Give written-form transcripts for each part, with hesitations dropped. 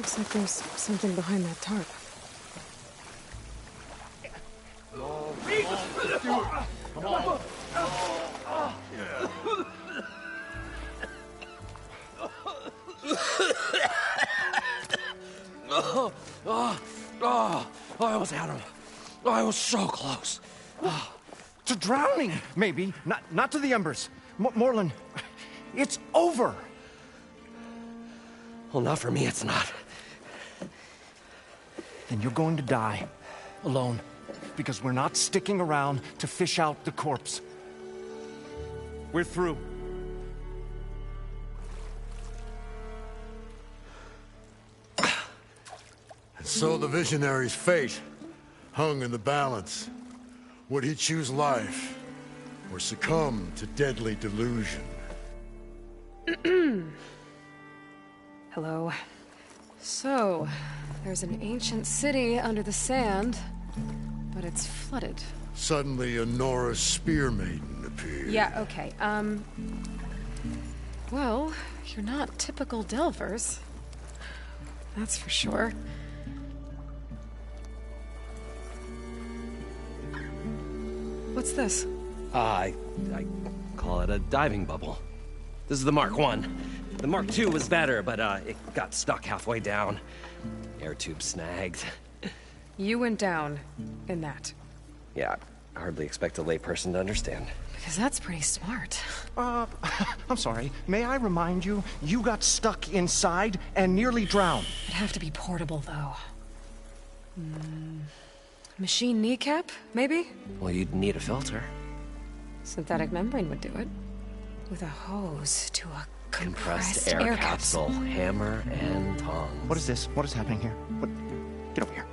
Looks like there's something behind that tarp. Come on. I almost had him. I was so close. To drowning, maybe. Not to the embers. Moreland, it's over. Well, not for me, it's not. Then you're going to die. Alone. Because we're not sticking around to fish out the corpse. We're through. And so the visionary's fate hung in the balance. Would he choose life or succumb to deadly delusion? Hello. So, there's an ancient city under the sand, but it's flooded. Suddenly, a Nora spear maiden appeared. Yeah, okay. Well, you're not typical Delvers. That's for sure. What's this? I call it a diving bubble. This is the Mark 1. The Mark 2 was better, but it got stuck halfway down. Air tube snagged. You went down in that. Yeah, I hardly expect a layperson to understand. Because that's pretty smart. I'm sorry. May I remind you, you got stuck inside and nearly drowned. It'd have to be portable, though. Machine kneecap, maybe? Well, you'd need a filter. Synthetic membrane would do it. With a hose to a compressed air capsule, hammer and tongs. What is this? What is happening here? What? Get over here.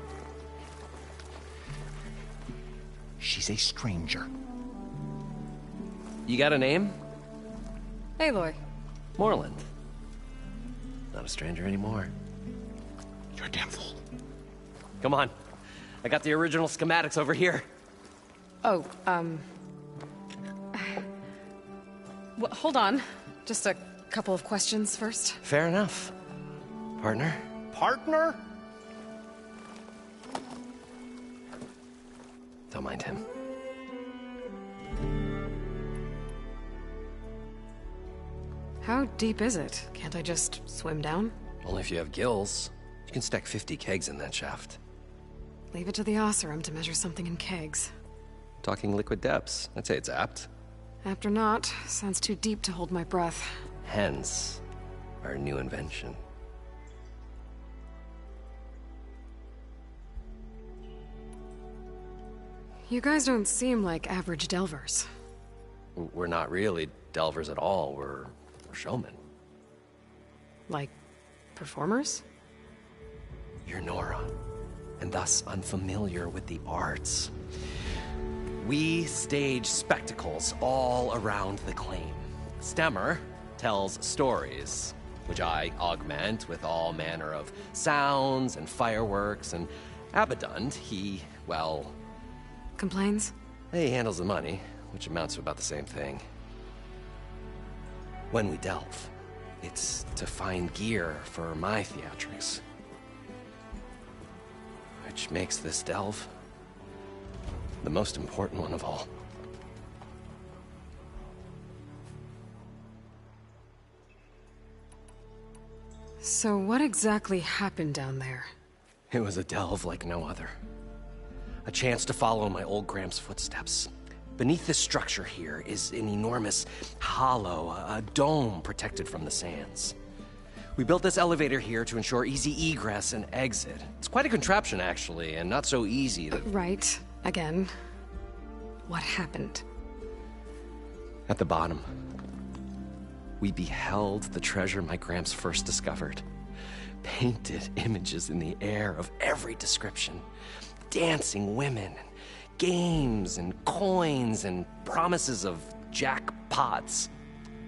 She's a stranger. You got a name? Aloy. Moreland. Not a stranger anymore. You're a damn fool. Come on. I got the original schematics over here. Oh, well, hold on. Just a couple of questions first. Fair enough. Partner? Partner? Don't mind him. How deep is it? Can't I just swim down? Only if you have gills. You can stack 50 kegs in that shaft. Leave it to the Oseram to measure something in kegs. Talking liquid depths. I'd say it's apt. Apt or not, sounds too deep to hold my breath. Hence, our new invention. You guys don't seem like average delvers. We're not really delvers at all. We're showmen. Like, performers? You're Nora, and thus unfamiliar with the arts. We stage spectacles all around the claim. Stemmer tells stories, which I augment with all manner of sounds and fireworks, and Abaddon, he, well... Complains? He handles the money, which amounts to about the same thing. When we delve, it's to find gear for my theatrics. Which makes this delve the most important one of all. So what exactly happened down there? It was a delve like no other. A chance to follow my old Gram's footsteps. Beneath this structure here is an enormous hollow, a dome protected from the sands. We built this elevator here to ensure easy egress and exit. It's quite a contraption, actually, and not so easy to... Right. Again. What happened? At the bottom, we beheld the treasure my Gramps first discovered. Painted images in the air of every description. Dancing women, games and coins and promises of jackpots.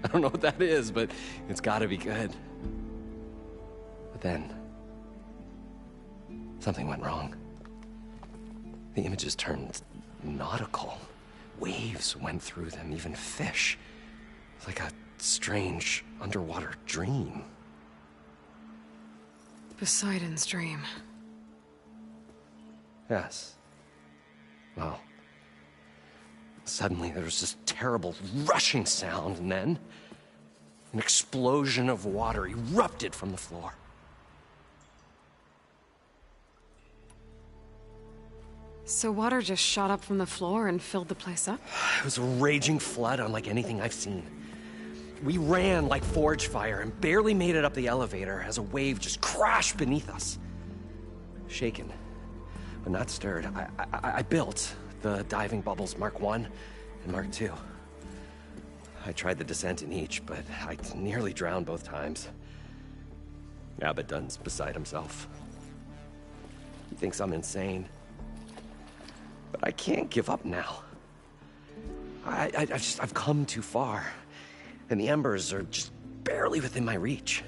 I don't know what that is, but it's gotta be good. But then, something went wrong. The images turned nautical. Waves went through them, even fish. It's like a strange underwater dream. Poseidon's dream. Yes. Well, suddenly there was this terrible rushing sound, and then an explosion of water erupted from the floor. So water just shot up from the floor and filled the place up? It was a raging flood unlike anything I've seen. We ran like forge fire and barely made it up the elevator as a wave just crashed beneath us. Shaken, but not stirred, I built the diving bubbles Mark 1 and Mark 2. I tried the descent in each, but I nearly drowned both times. Abaddon's beside himself. He thinks I'm insane. But I can't give up now. I've come too far. And the embers are just barely within my reach.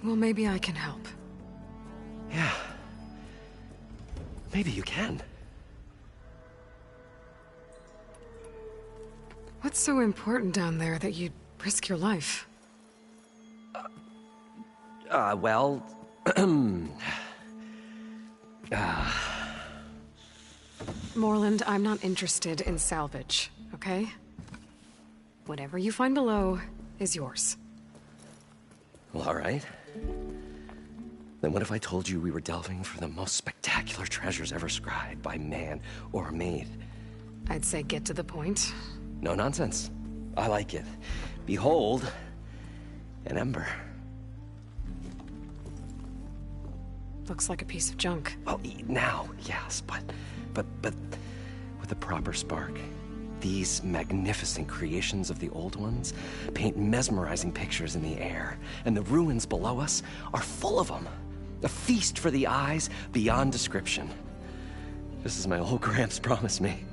Well, maybe I can help. Yeah. Maybe you can. What's so important down there that you'd risk your life? Well... Moreland, I'm not interested in salvage, okay? Whatever you find below is yours. Well, all right. Then what if I told you we were delving for the most spectacular treasures ever scribed by man or maid? I'd say get to the point. No nonsense. I like it. Behold, an ember. Looks like a piece of junk. Well, now, yes, but with a proper spark. These magnificent creations of the old ones paint mesmerizing pictures in the air, and the ruins below us are full of them. A feast for the eyes beyond description. Just as my old Gramps promised me.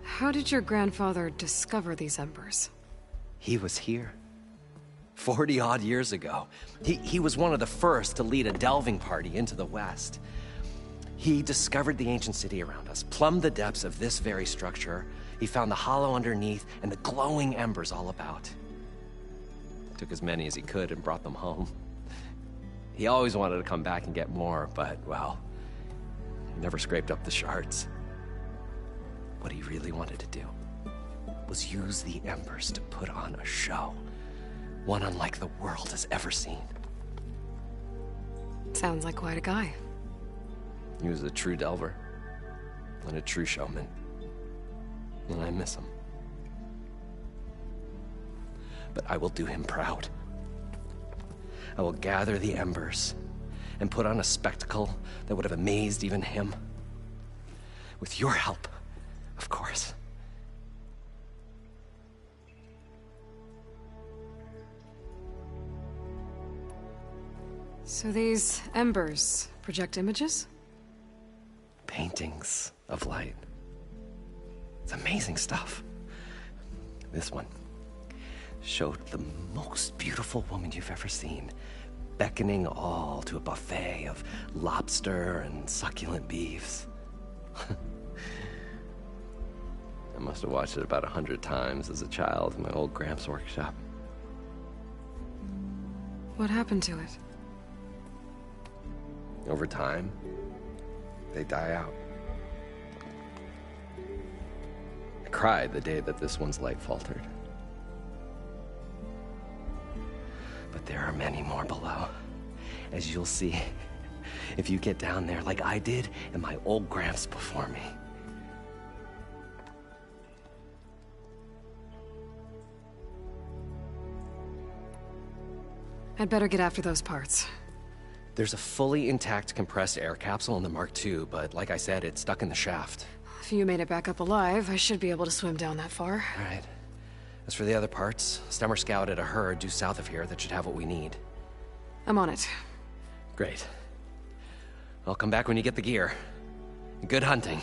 How did your grandfather discover these embers? He was here. 40-odd years ago. He was one of the first to lead a delving party into the West. He discovered the ancient city around us, plumbed the depths of this very structure. He found the hollow underneath and the glowing embers all about. Took as many as he could and brought them home. He always wanted to come back and get more, but, well, he never scraped up the shards. What he really wanted to do was use the embers to put on a show. One unlike the world has ever seen. Sounds like quite a guy. He was a true delver and a true showman. And I miss him. But I will do him proud. I will gather the embers and put on a spectacle that would have amazed even him. With your help, of course. So these embers project images? Paintings of light. It's amazing stuff. This one showed the most beautiful woman you've ever seen, beckoning all to a buffet of lobster and succulent beefs. I must have watched it about 100 times as a child in my old Gramps workshop. What happened to it? Over time, they die out. I cried the day that this one's light faltered. But there are many more below, as you'll see if you get down there like I did and my old Gramps before me. I'd better get after those parts. There's a fully intact compressed air capsule in the Mark II, but like I said, it's stuck in the shaft. If you made it back up alive, I should be able to swim down that far. All right. As for the other parts, Stemmer scouted a herd due south of here that should have what we need. I'm on it. Great. I'll come back when you get the gear. Good hunting.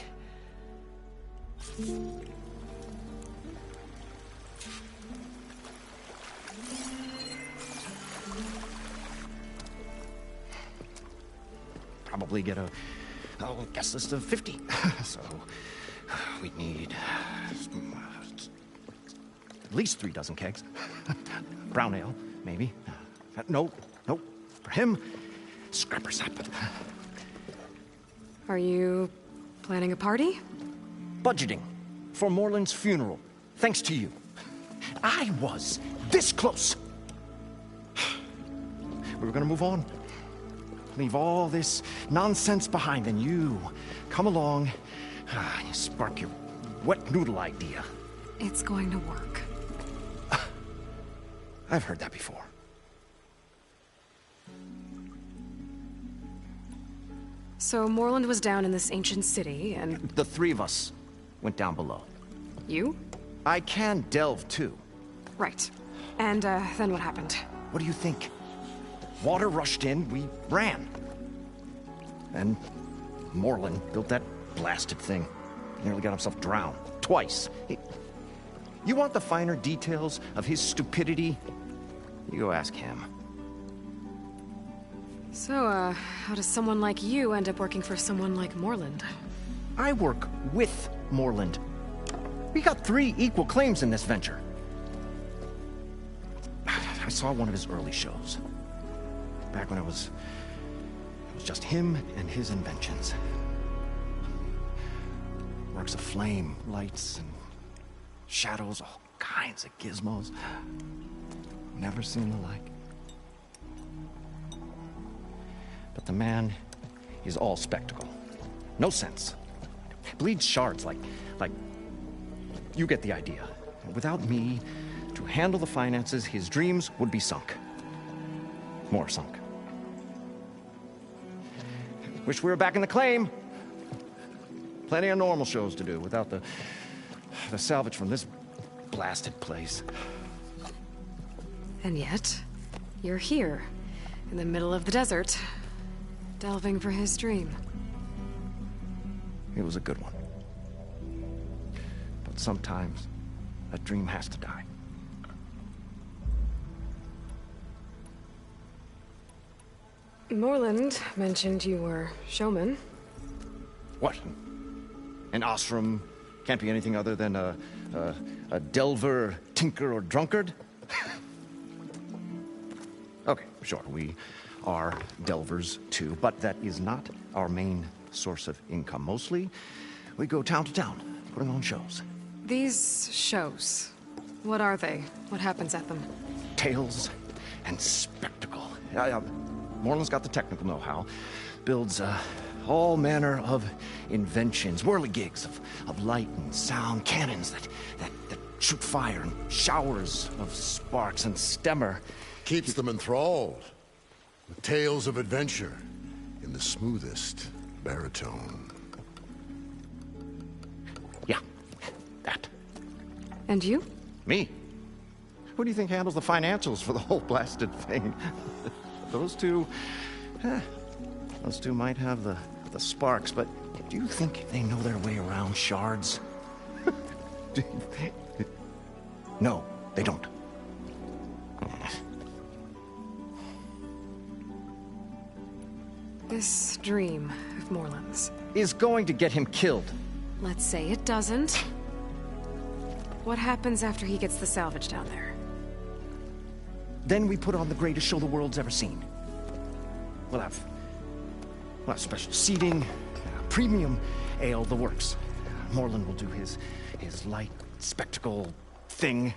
Probably get a guest list of 50. So we need least 3 dozen kegs. Brown ale, maybe. No. For him, scrapper sap. Are you planning a party? Budgeting for Moreland's funeral, thanks to you. I was this close. We were gonna move on. Leave all this nonsense behind, and you come along, you spark your wet noodle idea. It's going to work. I've heard that before. So Moreland was down in this ancient city, and... The 3 of us went down below. You? I can delve, too. Right. And, then what happened? What do you think? Water rushed in, we ran. And Moreland built that blasted thing. Nearly got himself drowned. Twice. You want the finer details of his stupidity? You go ask him. So, how does someone like you end up working for someone like Moreland? I work with Moreland. We got 3 equal claims in this venture. I saw one of his early shows. Back when it was just him and his inventions. Works of flame, lights, and shadows, all kinds of gizmos. Never seen the like. But the man is all spectacle. No sense. Bleeds shards like... You get the idea. Without me to handle the finances, his dreams would be sunk. More sunk. Wish we were back in the claim. Plenty of normal shows to do without the salvage from this blasted place. And yet, you're here, in the middle of the desert, delving for his dream. It was a good one. But sometimes, a dream has to die. Moreland mentioned you were showman. What? An Osram can't be anything other than a delver, tinker, or drunkard? Okay, sure, we are delvers too, but that is not our main source of income. Mostly, we go town to town, putting on shows. These shows, what are they? What happens at them? Tales and spectacle. Moreland's got the technical know-how. Builds all manner of inventions, whirligigs of light and sound, cannons that shoot fire, and showers of sparks, and stemmer. Keeps them enthralled. With tales of adventure in the smoothest baritone. Yeah, that. And you? Me? Who do you think handles the financials for the whole blasted thing? Those two might have the sparks, but do you think they know their way around shards? No, they don't. This dream of Moreland's Is going to get him killed. Let's say it doesn't. What happens after he gets the salvage down there? Then we put on the greatest show the world's ever seen. We'll have special seating, premium ale, the works. Moreland will do his light spectacle thing.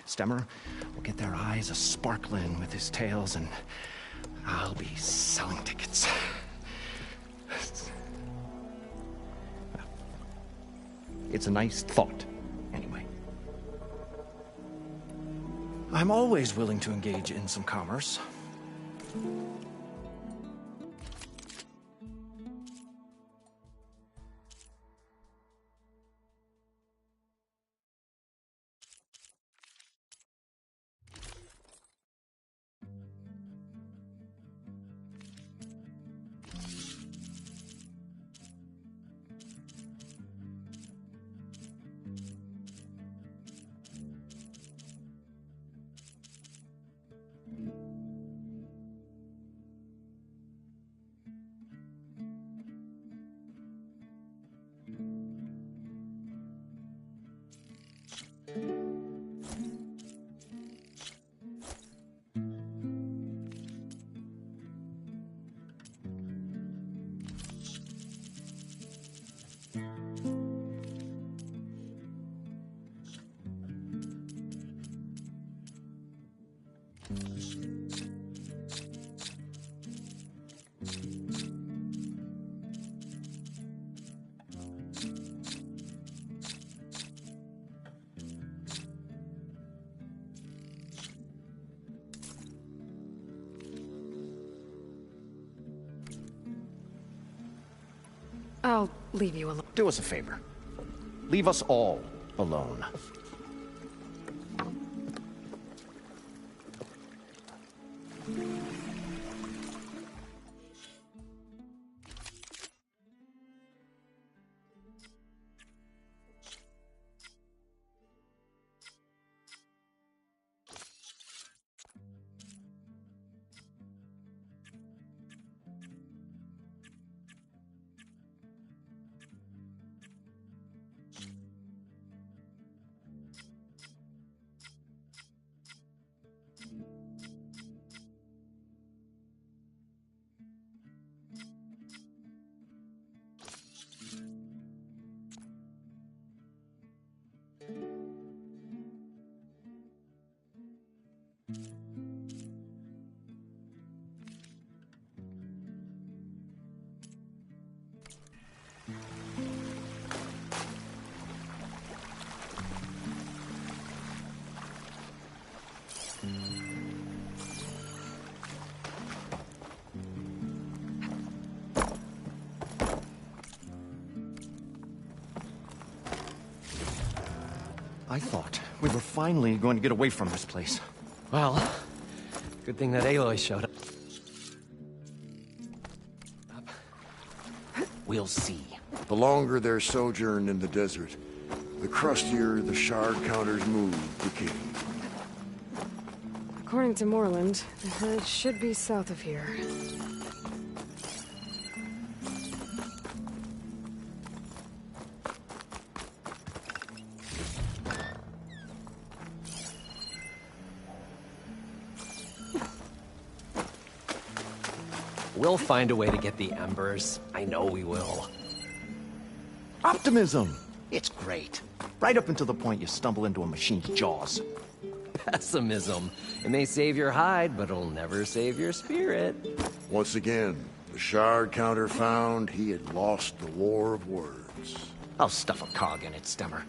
Stemmer will get their eyes a-sparkling with his tales, and I'll be selling tickets. It's a nice thought, anyway. I'm always willing to engage in some commerce. I'll leave you alone. Do us a favor. Leave us all alone. I thought we were finally going to get away from this place. Well, good thing that Aloy showed up. We'll see. The longer their sojourn in the desert, the crustier the shard counters move became. According to Moreland, the herd should be south of here. We'll find a way to get the embers. I know we will. Optimism! It's great. Right up until the point you stumble into a machine's jaws. Pessimism. It may save your hide, but it'll never save your spirit. Once again, the shard counter found he had lost the war of words. I'll stuff a cog in it, Stemmer.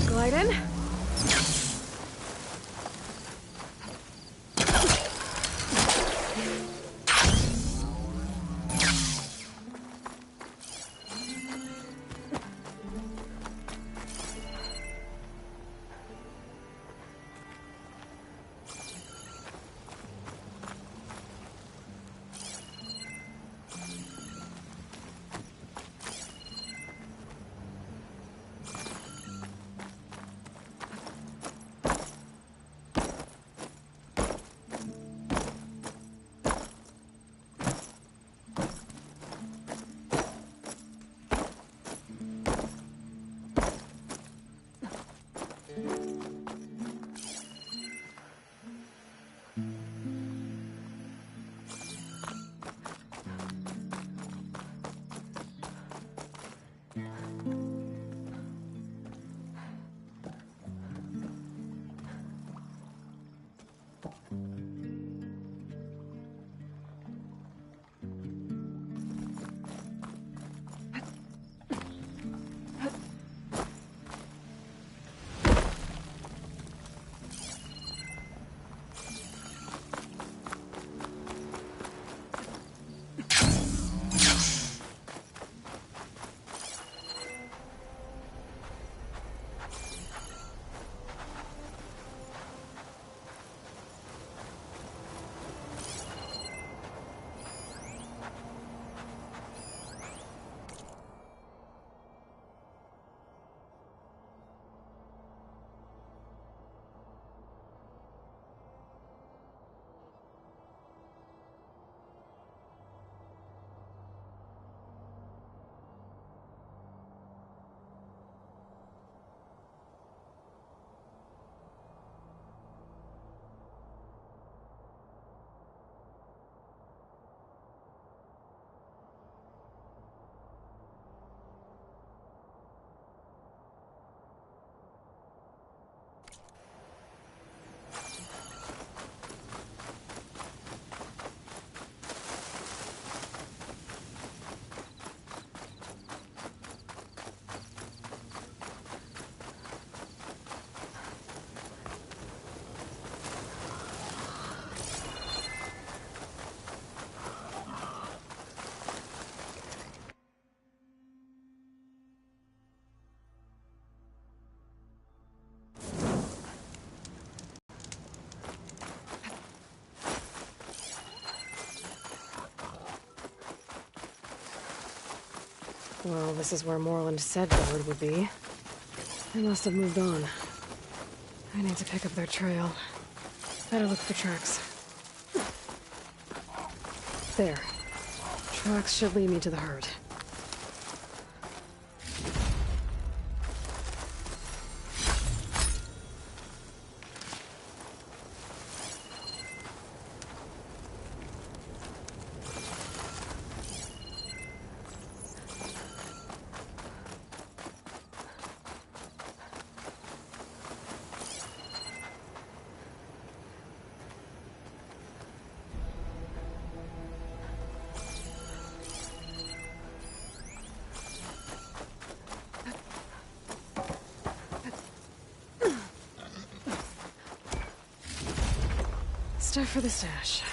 Glide in. Well, this is where Moreland said Ballard would be. They must have moved on. I need to pick up their trail. Better look for tracks. There. Tracks should lead me to the herd. Stuff for the stash.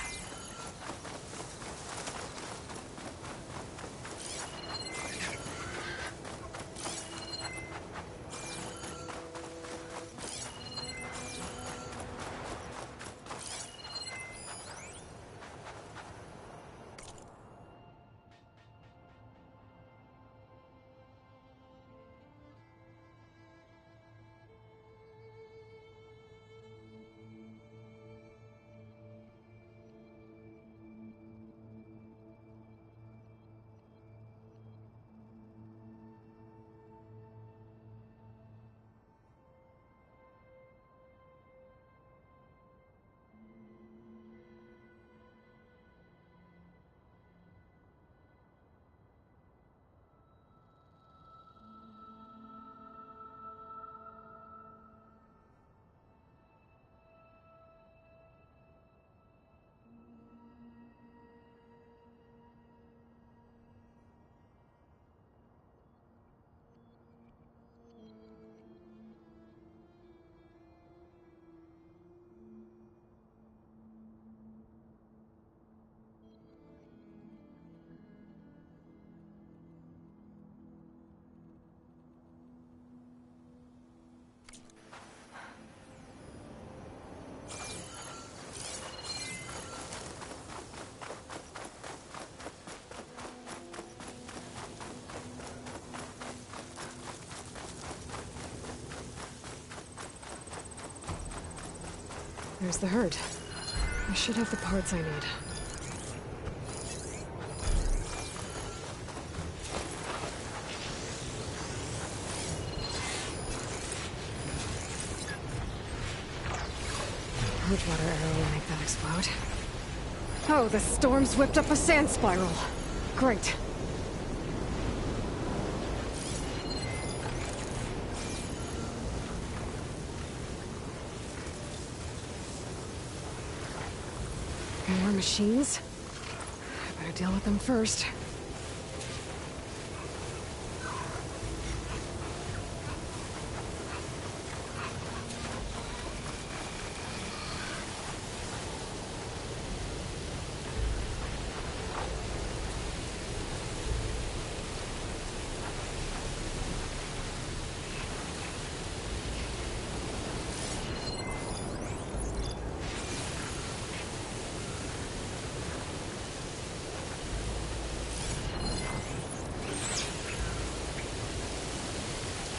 There's the herd. I should have the parts I need. Purge water arrow will make that explode. Oh, the storm's whipped up a sand spiral. Great. More machines? I better deal with them first.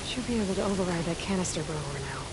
Should be able to override that canister blower now.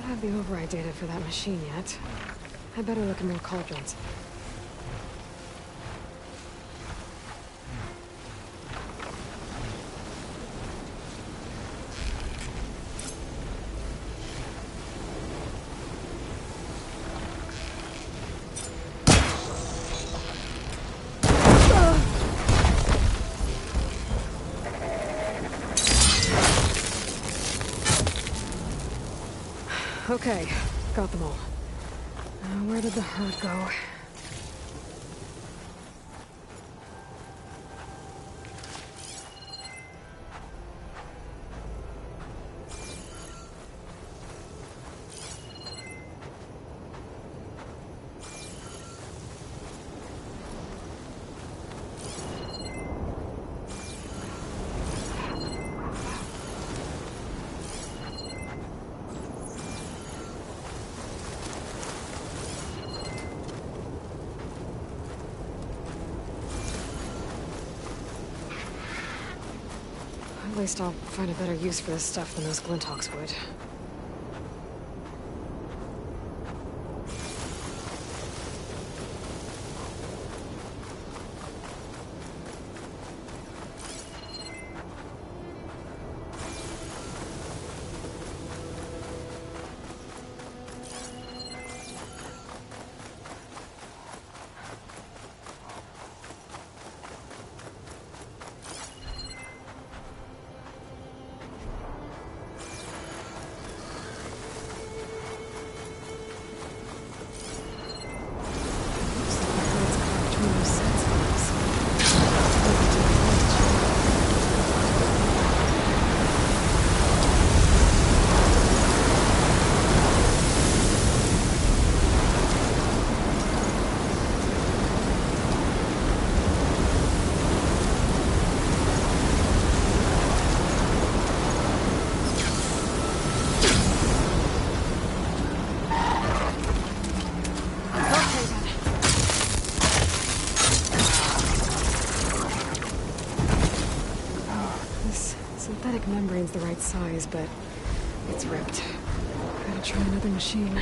have the override data for that machine yet. I better look in more cauldrons. Okay, got them all. Now, where did the herd go? At least I'll find a better use for this stuff than those Glinthawks would. Synthetic membrane's the right size, but it's ripped. Gotta try another machine.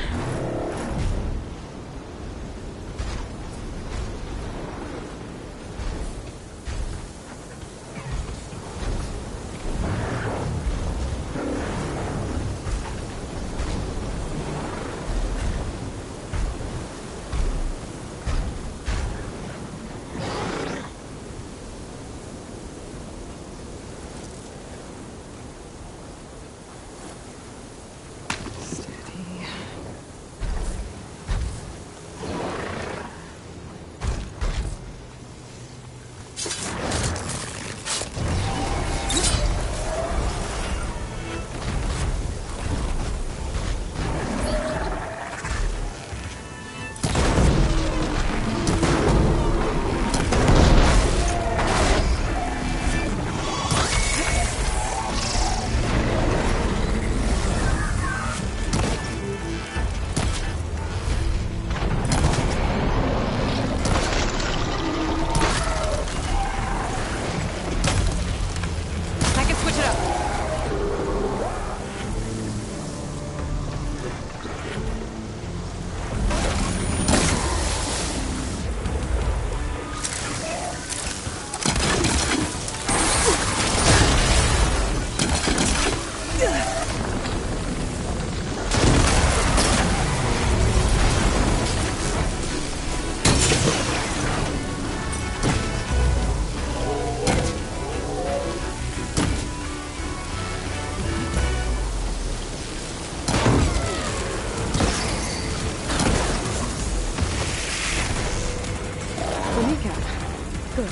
Good.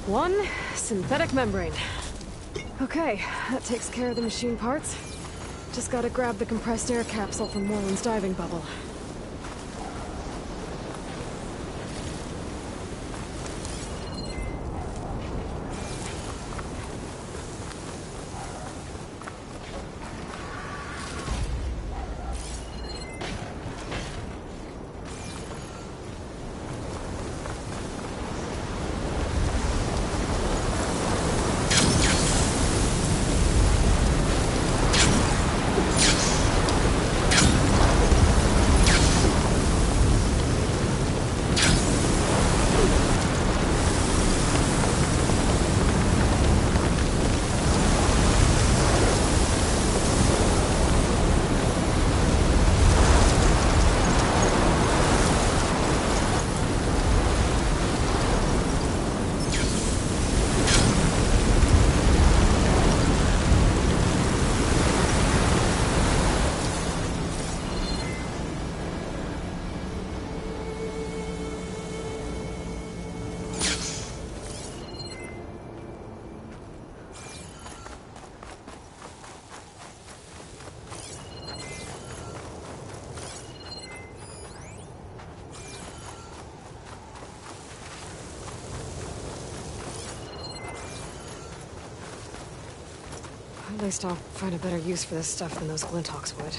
One synthetic membrane. Okay, that takes care of the machine parts. Just gotta grab the compressed air capsule from Moreland's diving bubble. At least I'll find a better use for this stuff than those Glinthawks would.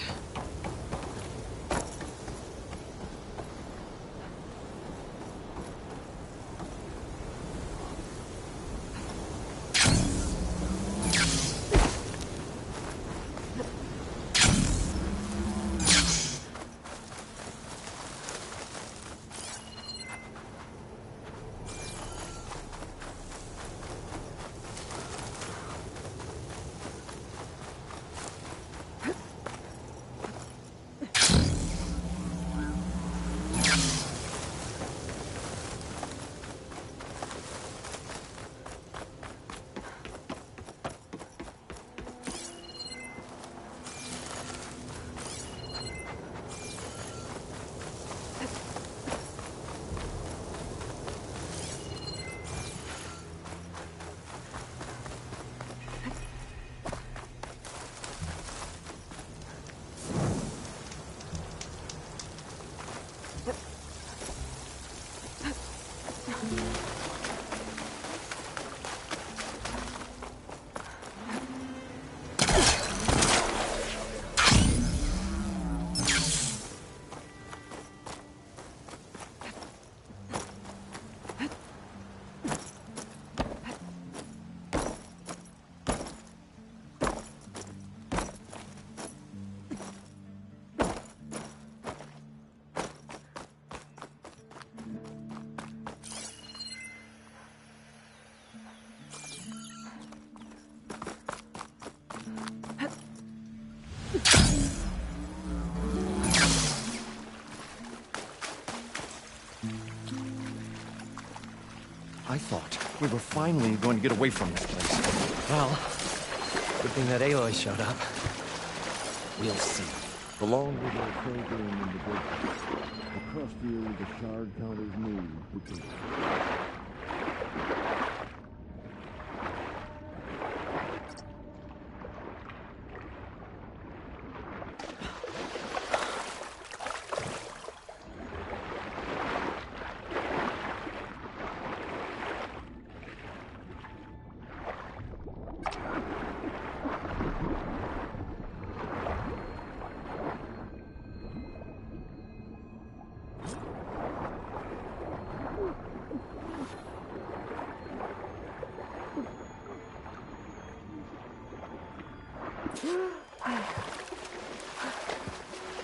I thought we were finally going to get away from this place. Well, good thing that Aloy showed up. We'll see. The longer their program in the business, the crustier the shard counters move, which is...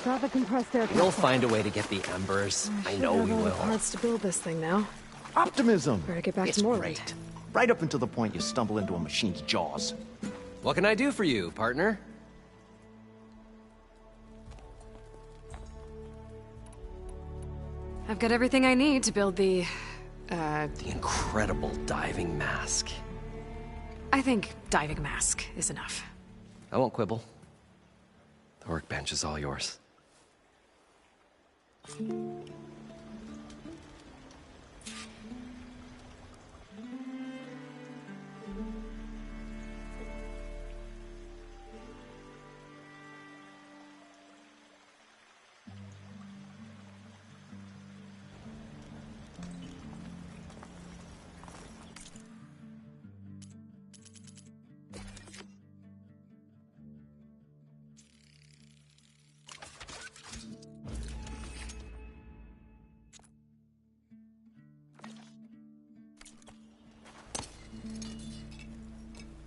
Got the compressed air. We'll find a way to get the embers. I know we All the will. parts to build this thing now. Optimism! Better get back It's to Moreland. great. Right up until the point you stumble into a machine's jaws. What can I do for you, partner? I've got everything I need to build the The incredible diving mask. I think diving mask is enough. I won't quibble. The workbench is all yours.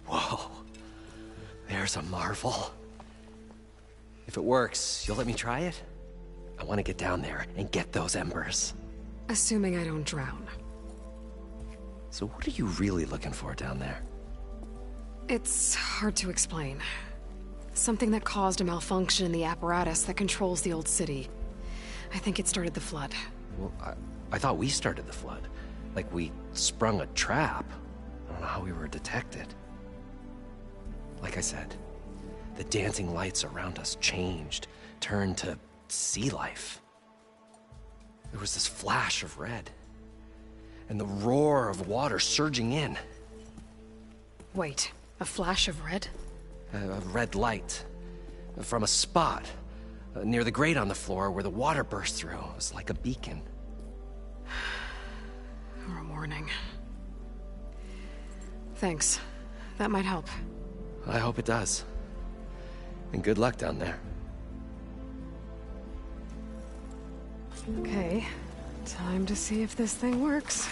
Whoa. There's a marvel. If it works, you'll let me try it? I want to get down there and get those embers. Assuming I don't drown. So what are you really looking for down there? It's hard to explain. Something that caused a malfunction in the apparatus that controls the old city. I think it started the flood. Well, I thought we started the flood. Like we sprung a trap. I don't know how we were detected. Like I said, the dancing lights around us changed, turned to sea life. There was this flash of red, and the roar of water surging in. Wait, a flash of red? A red light from a spot near the grate on the floor where the water burst through. It was like a beacon. Or a warning. Thanks. That might help. I hope it does. And good luck down there. Okay, time to see if this thing works.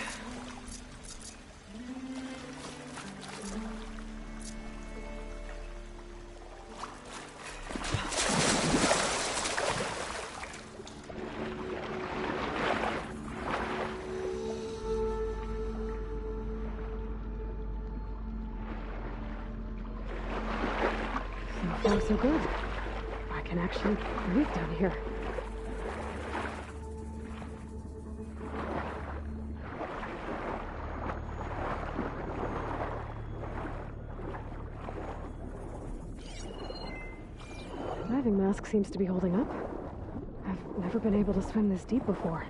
So far, so good. I can actually breathe down here. Diving mask seems to be holding up. I've never been able to swim this deep before.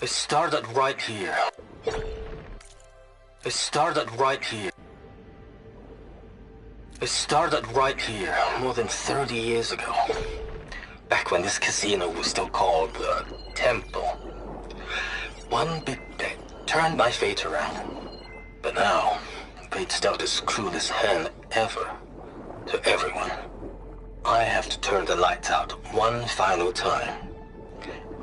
It started right here. It started right here. It started right here, more than 30 years ago. Back when this casino was still called the Temple. One big bet turned my fate around. But now, fate's dealt its cruelest hand ever to everyone. I have to turn the lights out one final time.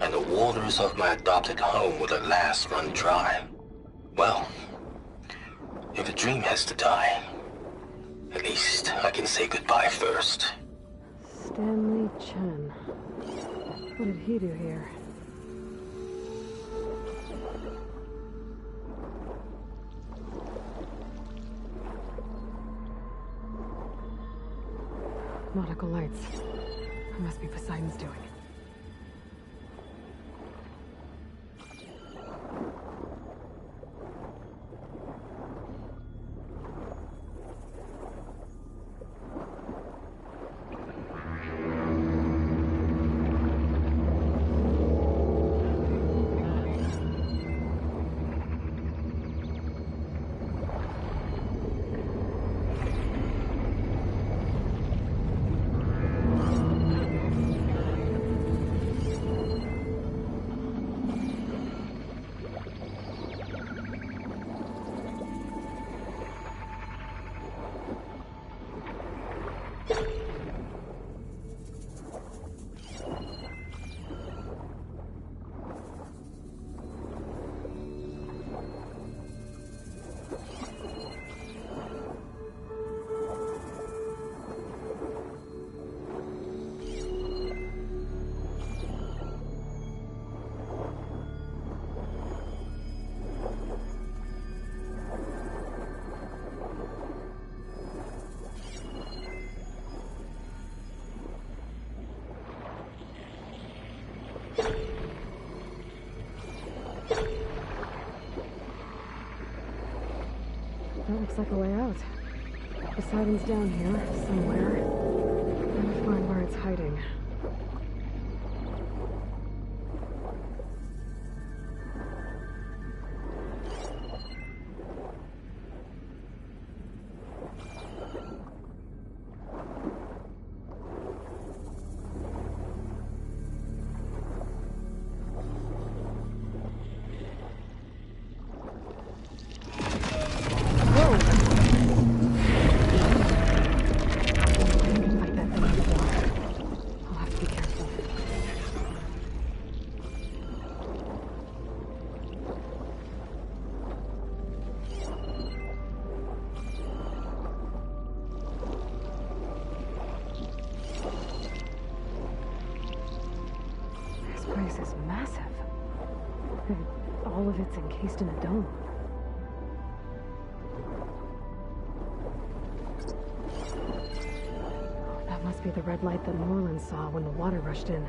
And the waters of my adopted home will at last run dry. Well, if a dream has to die, at least I can say goodbye first. Stanley Chen. What did he do here? Nautical lights. It must be Poseidon's doing. That looks like a way out. Poseidon's down here, somewhere. Trying to find where it's hiding. This place is massive. And all of it's encased in a dome. That must be the red light that Moreland saw when the water rushed in.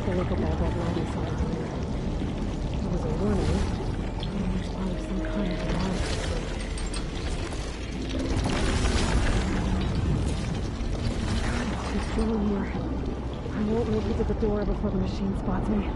the local ball dead lobby saw earlier. It was a warning. Maybe it's part of some kind of alarm system. It's still in here. I won't make it to the door before the machine spots me.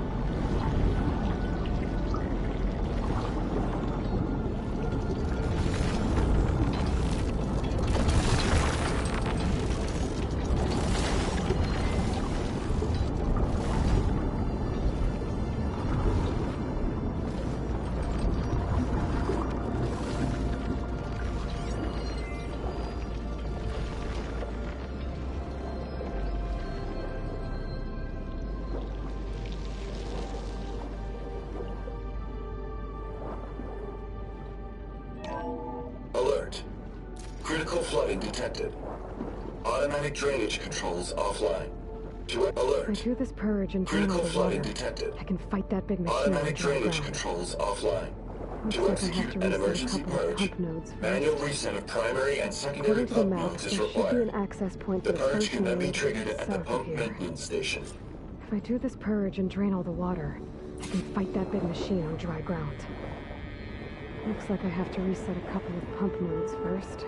Alert. Critical flooding detected. Automatic drainage controls offline. Alert. If I do this purge and drain all Critical the flooding water, detected. I can fight that big machine on Automatic dry drainage ground. controls offline. Looks To like I have execute to an reset a emergency couple of purge, pump nodes first. manual reset of primary and secondary According to the pump map, nodes there is should be required. an access point The for the purge first can then be node triggered at south the of pump here. maintenance station. If I do this purge and drain all the water, I can fight that big machine on dry ground. Looks like I have to reset a couple of pump nodes first.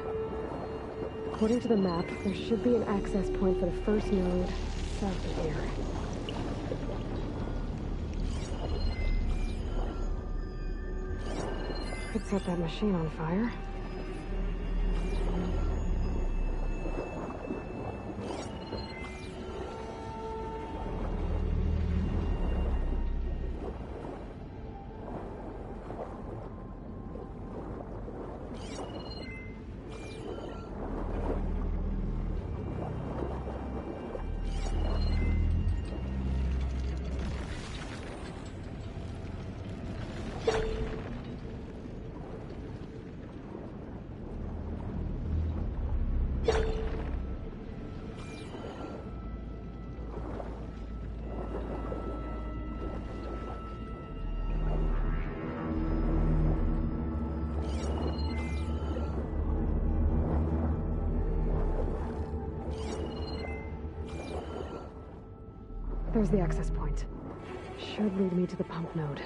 According to the map, there should be an access point for the first node south of here. Could set that machine on fire. There's the access point. Should lead me to the pump node.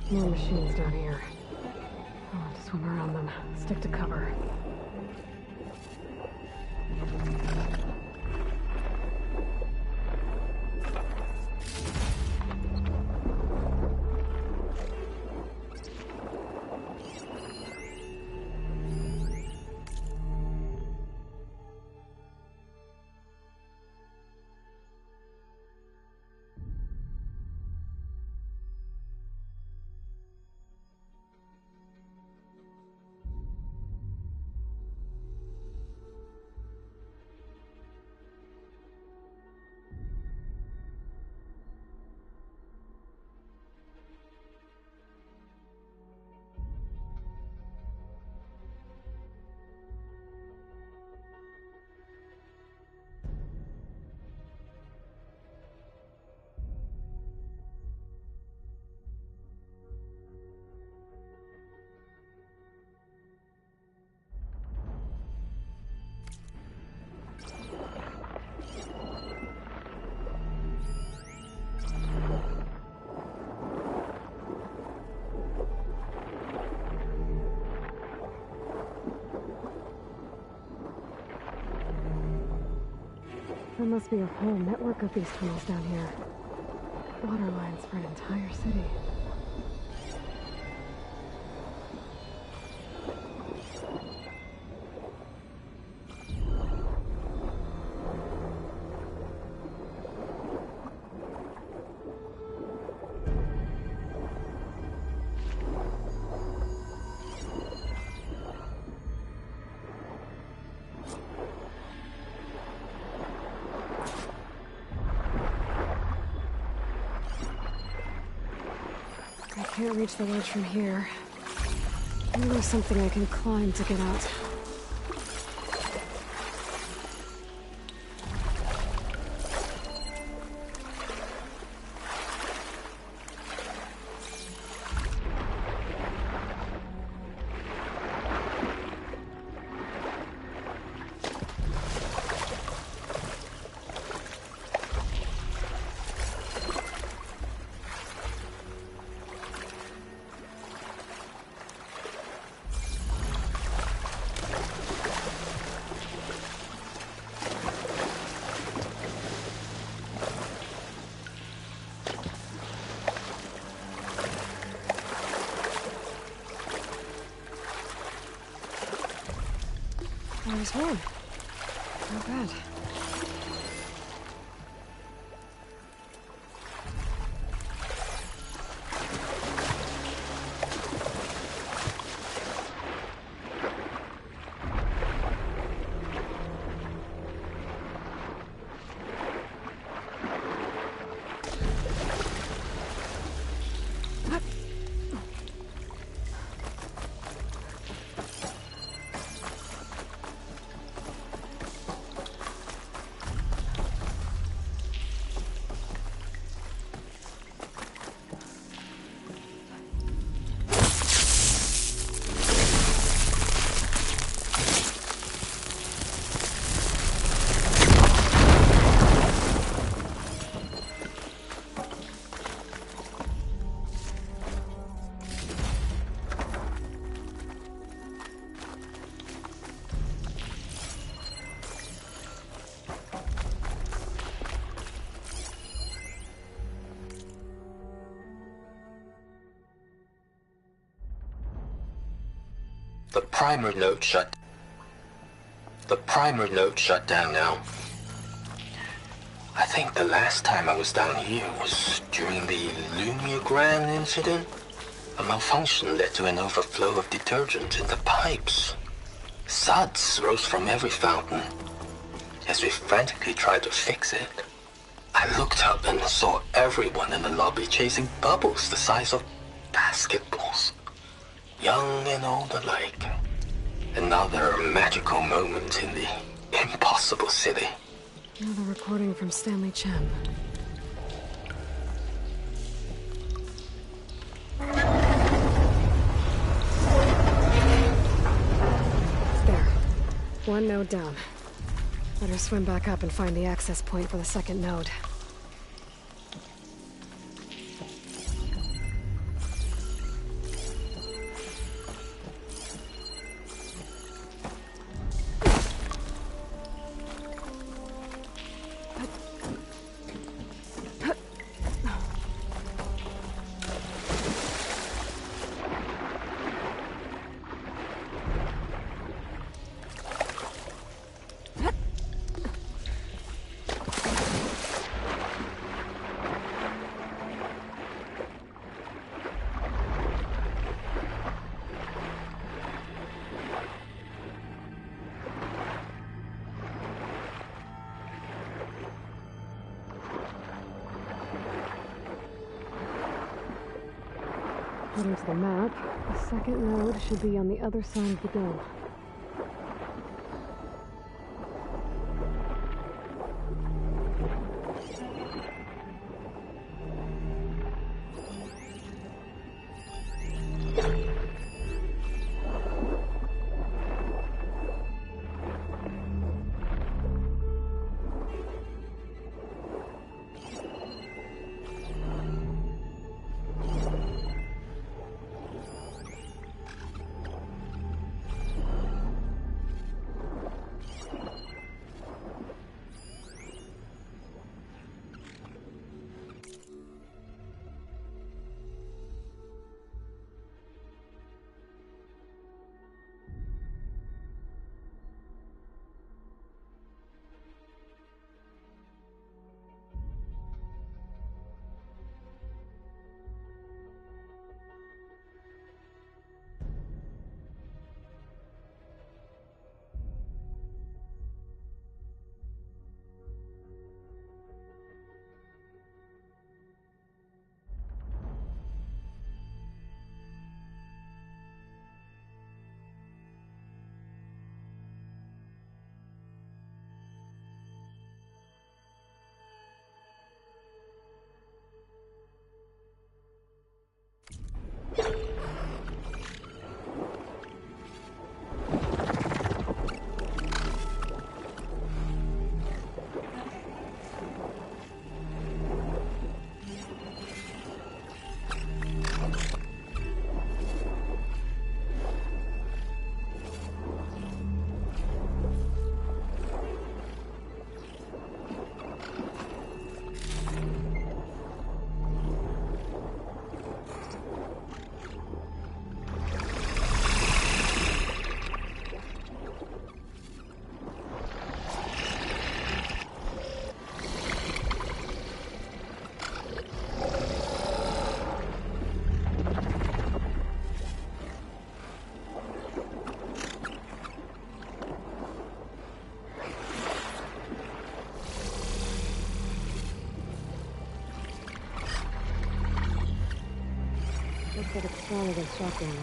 More machines down here. I'll have to swim around them. Stick to cover. There must be a whole network of these tunnels down here. Water lines for an entire city. I can't reach the ledge from here. Maybe there's something I can climb to get out. Nice one. Not bad. The primer node shut down now. I think the last time I was down here was during the Lumiagran incident. A malfunction led to an overflow of detergent in the pipes. Suds rose from every fountain. As we frantically tried to fix it, I looked up and saw everyone in the lobby chasing bubbles the size of basketballs. Young and old alike. Another magical moment in the impossible city. Another recording from Stanley Chen. There. One node down. Better swim back up and find the access point for the second node. According to the map, the second node should be on the other side of the dome. but it's strong against shock damage.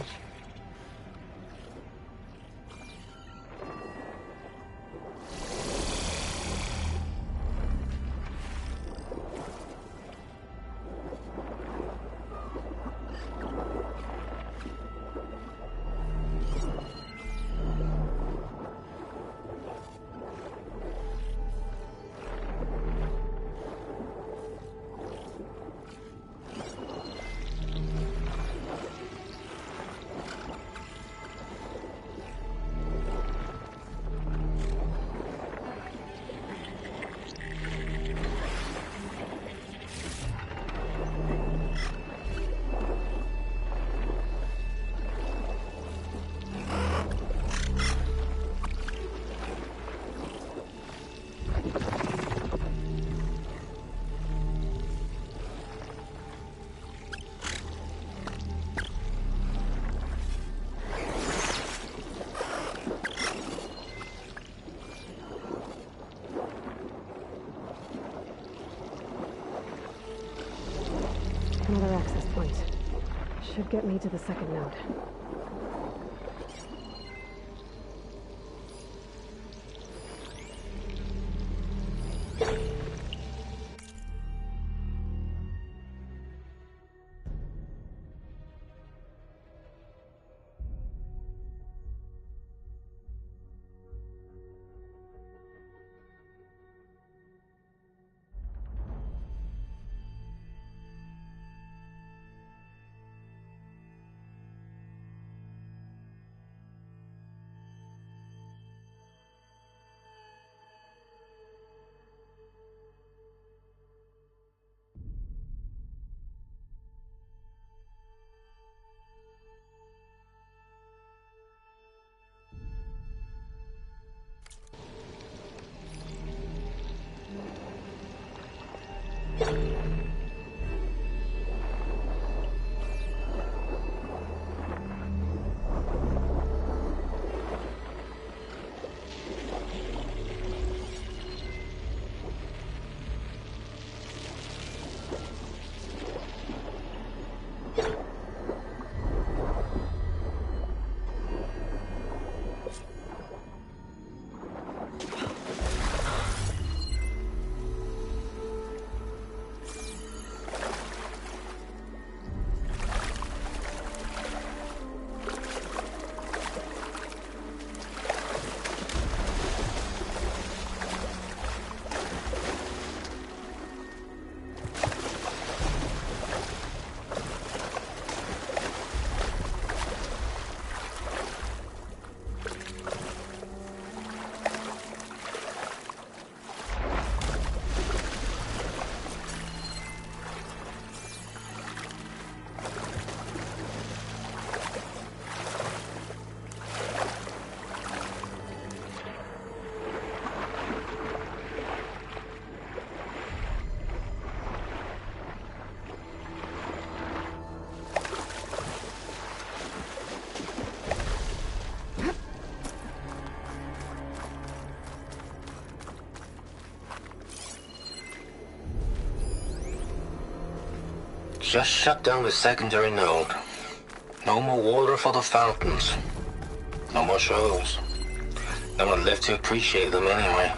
Another access point. Should get me to the second node. Just shut down the secondary node. No more water for the fountains. No more shows. No one left to appreciate them anyway.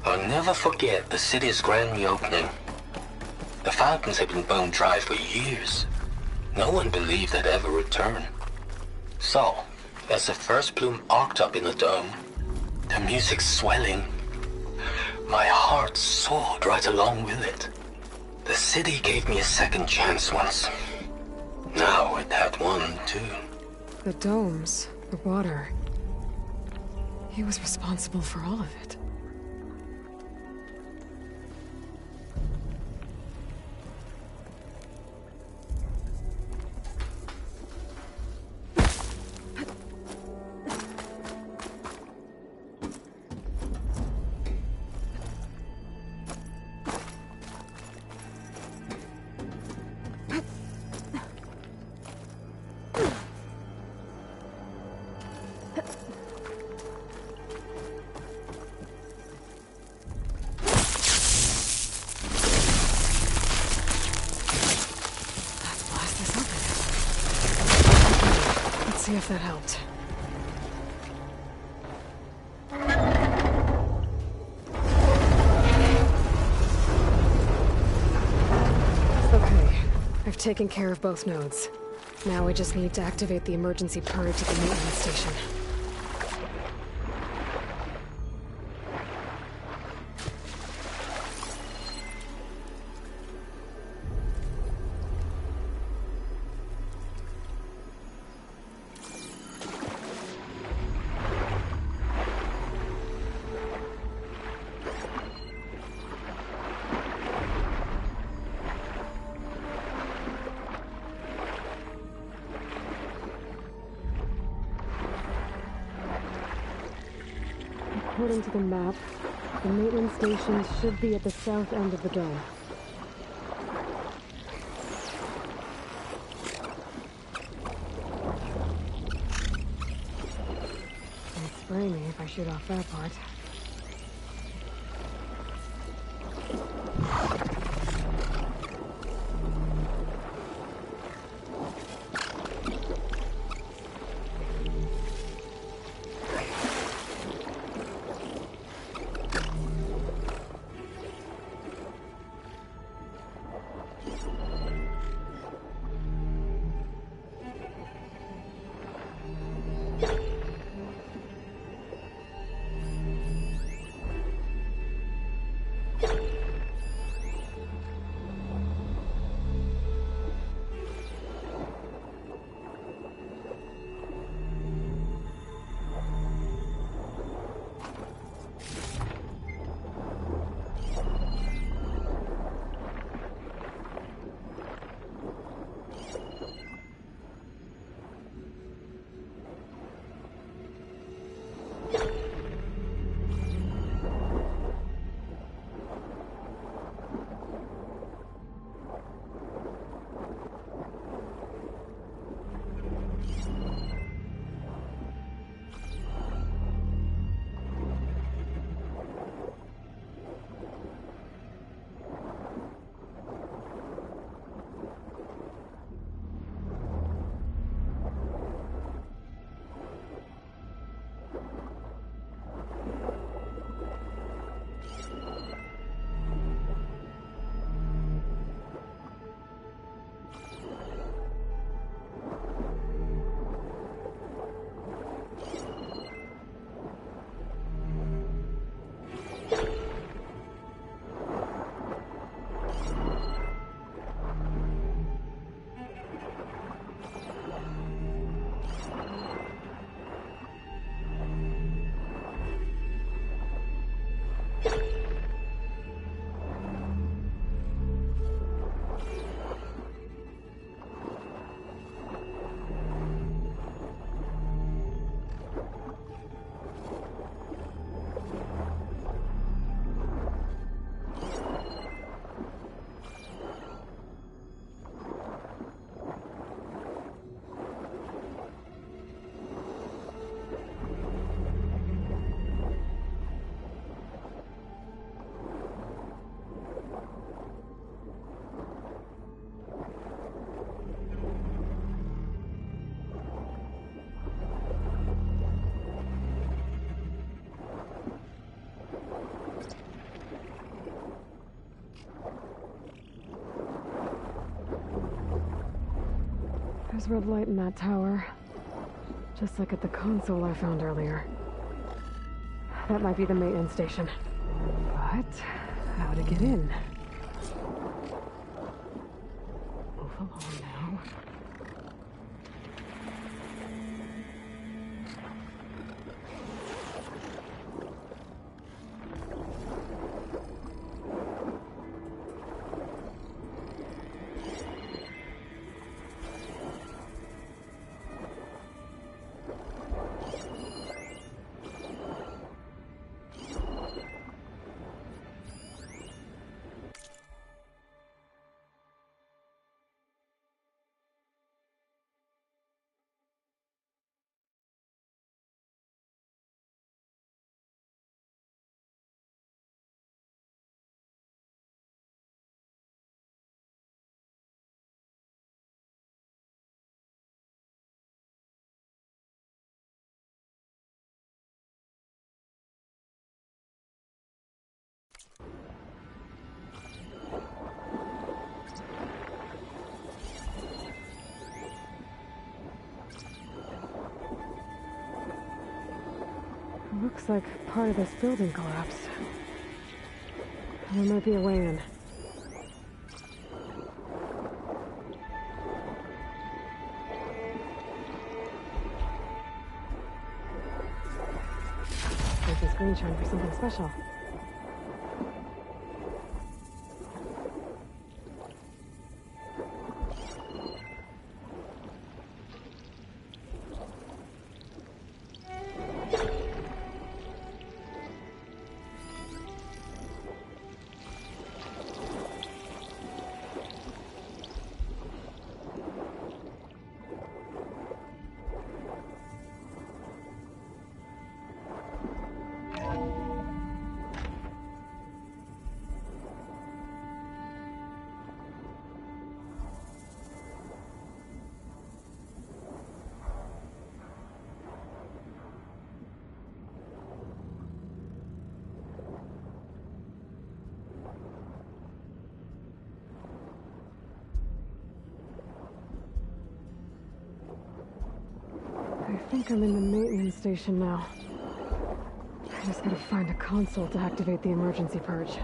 I'll never forget the city's grand reopening. The fountains had been bone dry for years. No one believed they'd ever return. So, as the first bloom arced up in the dome, the music swelling, my heart soared right along with it. The city gave me a second chance once. Now it had one, too. The domes, the water. He was responsible for all of it. guess that helped. Okay, I've taken care of both nodes. Now I just need to activate the emergency purge at the maintenance station. According to the map, the maintenance station should be at the south end of the dome. Don't spray me if I shoot off that part. There's red light in that tower. Just like at the console I found earlier. That might be the maintenance station. But how to get in? Move along now. like part of this building collapsed. There might be a way in. Make this green shine for something special. I think I'm in the maintenance station now. I just gotta find a console to activate the emergency purge.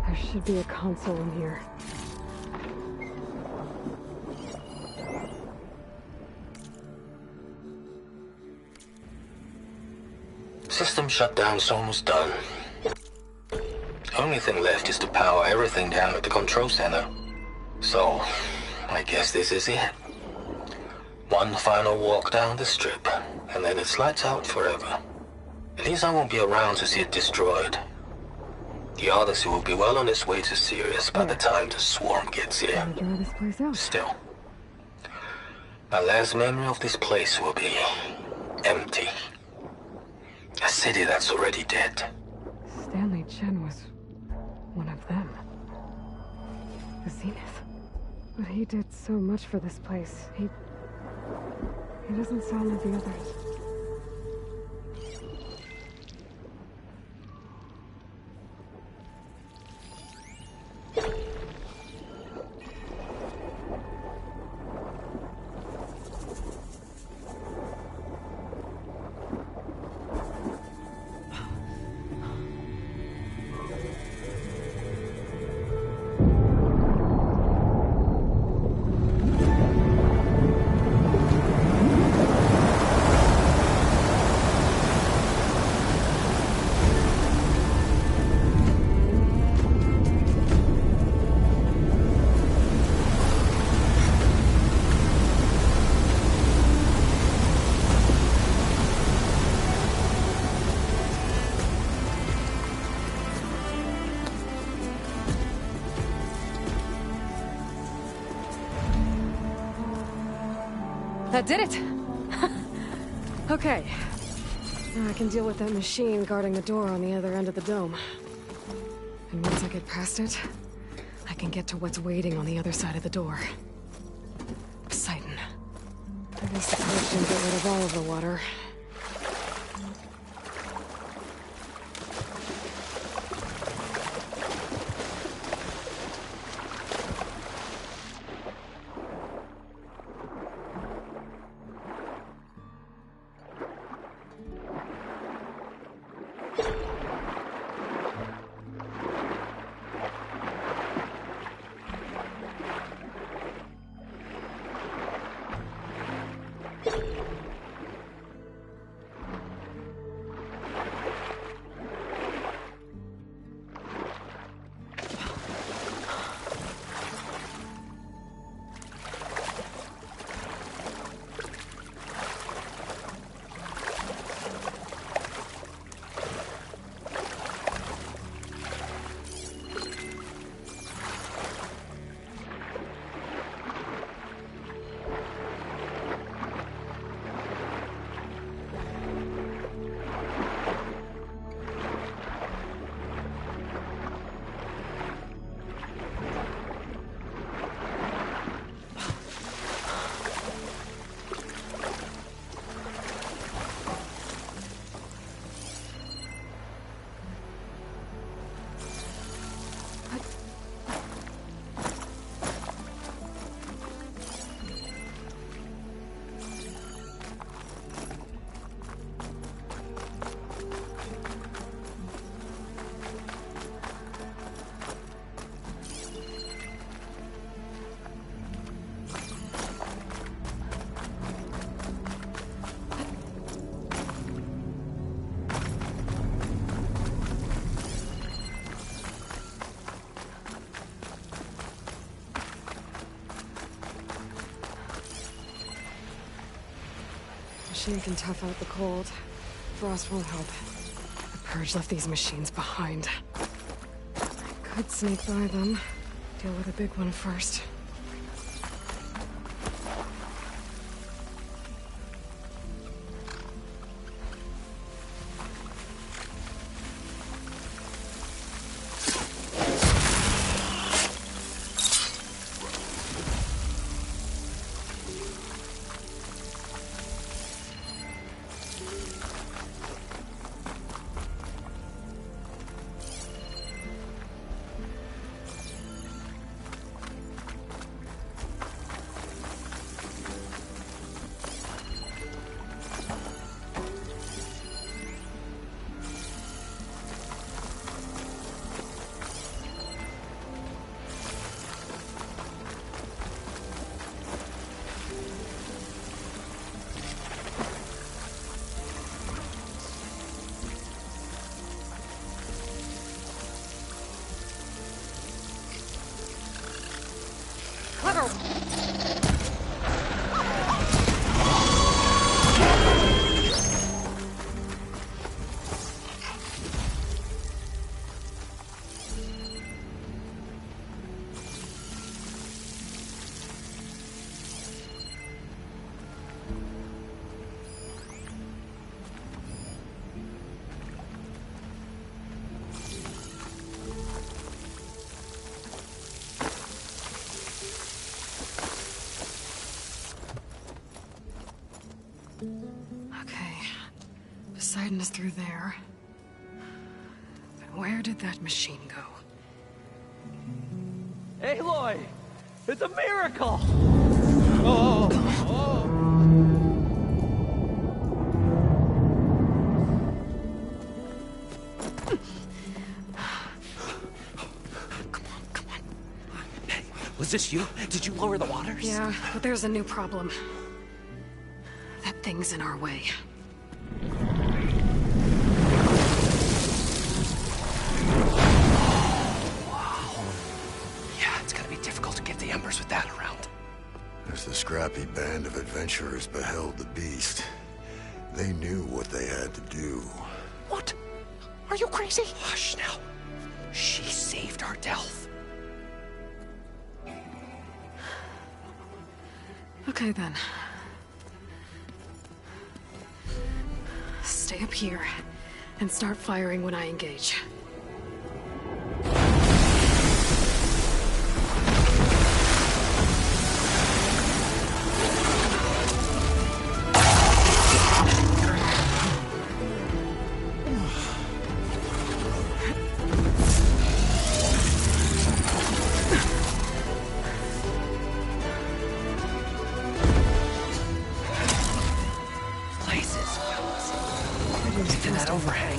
There should be a console in here. System shutdown's almost done. Only thing left is to power everything down at the control center. So, I guess this is it. One final walk down the strip, and then it's lights out forever. At least I won't be around to see it destroyed. The Odyssey will be well on its way to Sirius by the time the swarm gets here. Draw this place out. Still, my last memory of this place will be empty. A city that's already dead. Stanley Chen was one of them. The Zenith. But he did so much for this place. He doesn't sound like the others. That did it! Okay. Now I can deal with that machine guarding the door on the other end of the dome. And once I get past it, I can get to what's waiting on the other side of the door. Poseidon. I guess the purge didn't get rid of all of the water. machine can tough out the cold. Frost won't help. The Purge left these machines behind. I could sneak by them. Deal with the big one first. Okay. Poseidon is through there. But where did that machine go? Aloy! It's a miracle! Come on. Hey, was this you? Did you lower the waters? Yeah, but there's a new problem. That thing's in our way. Yeah, it's gonna be difficult to get the embers with that around. As the scrappy band of adventurers beheld the beast, they knew what they had to do. What? Are you crazy? Hush now. She saved our Delph. Okay then. Stay up here and start firing when I engage. That overhang.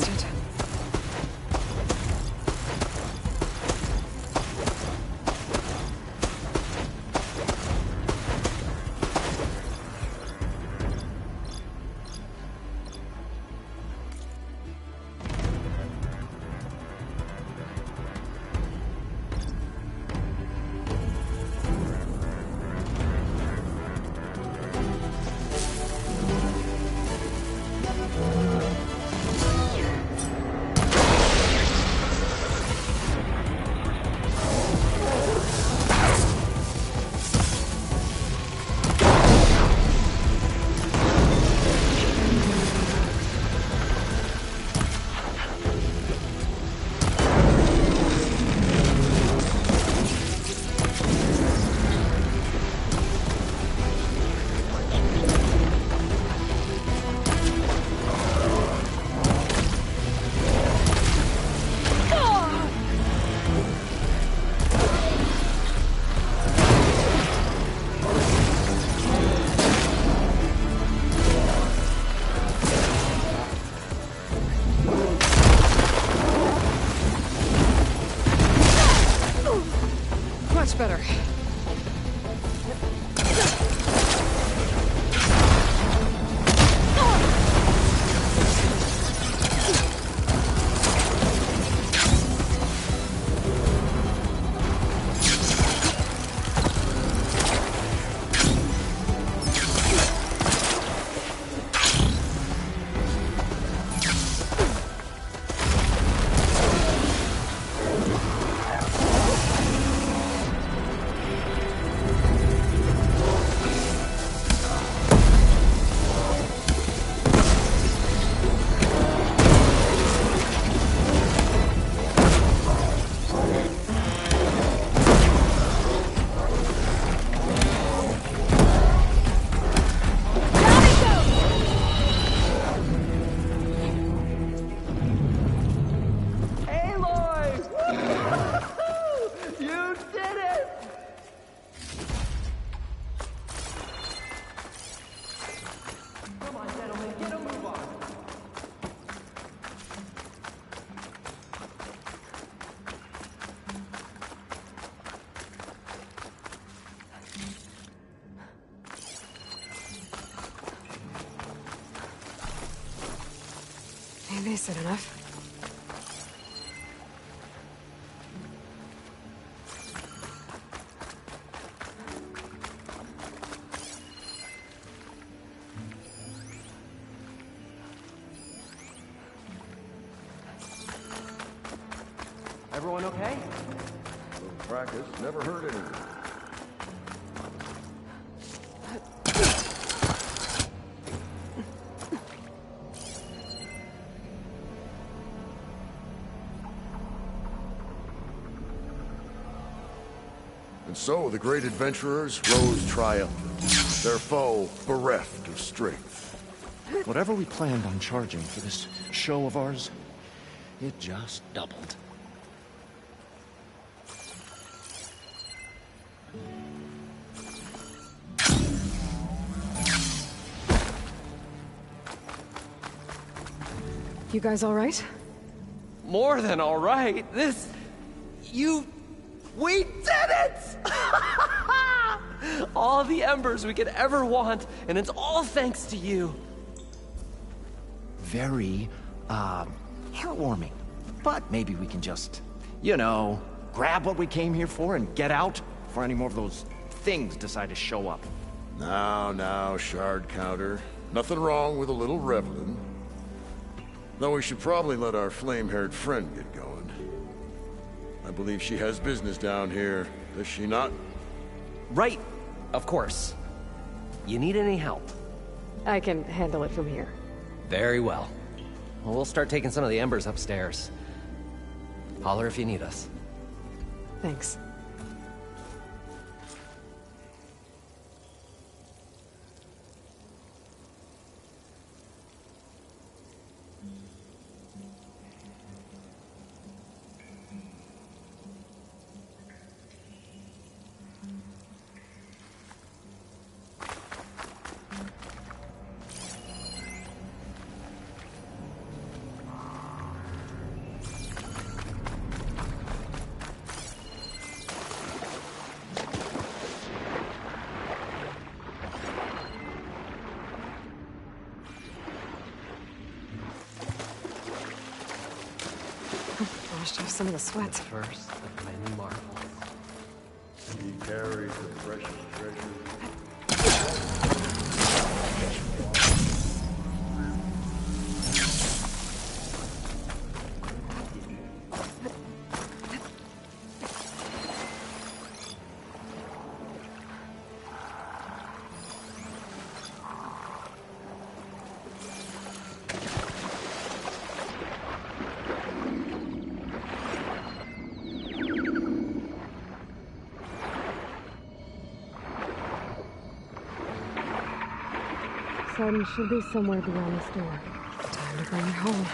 Much better. Decent enough. Everyone okay? Practice never hurt anyone. And so the great adventurers rose triumphant, their foe bereft of strength. Whatever we planned on charging for this show of ours, it just doubled. You guys all right? More than all right. We did it! All the embers we could ever want, and it's all thanks to you. Very, heartwarming. But maybe we can just, grab what we came here for and get out before any more of those things decide to show up. Now, shard counter. Nothing wrong with a little reveling. Though we should probably let our flame-haired friend get going. I believe she has business down here, does she not? Right, of course. You need any help? I can handle it from here. Very well. Well, we'll start taking some of the embers upstairs. Holler if you need us. Thanks. Washed off some of the sweat. First of many marvels. He carries the precious treasure. Sun should be somewhere beyond this door. Time to bring it home.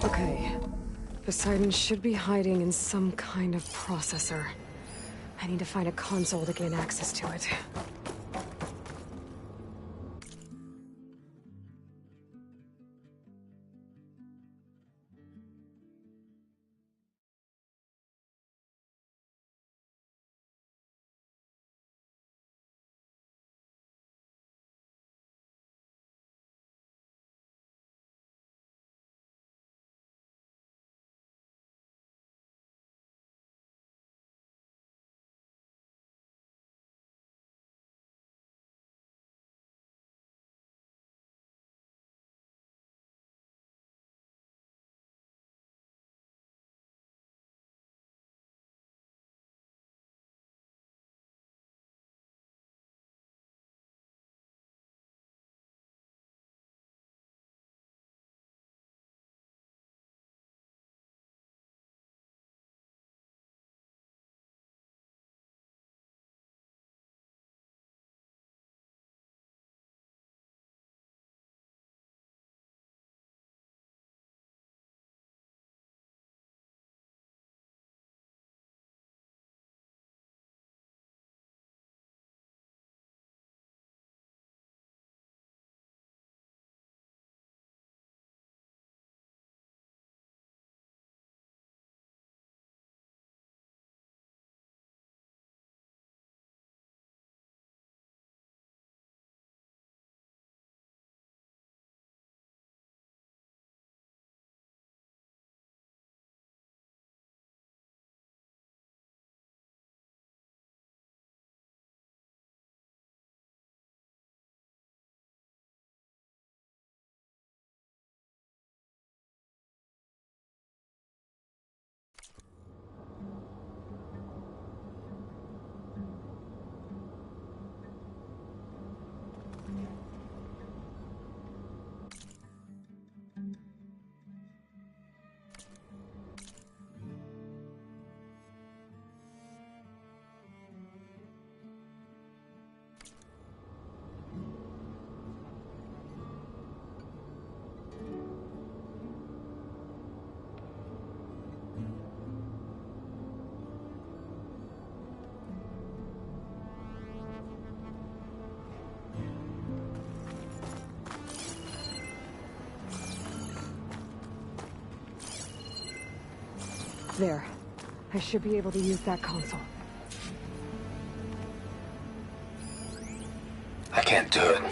Okay. Poseidon should be hiding in some kind of processor. I need to find a console to gain access to it. There. I should be able to use that console. I can't do it.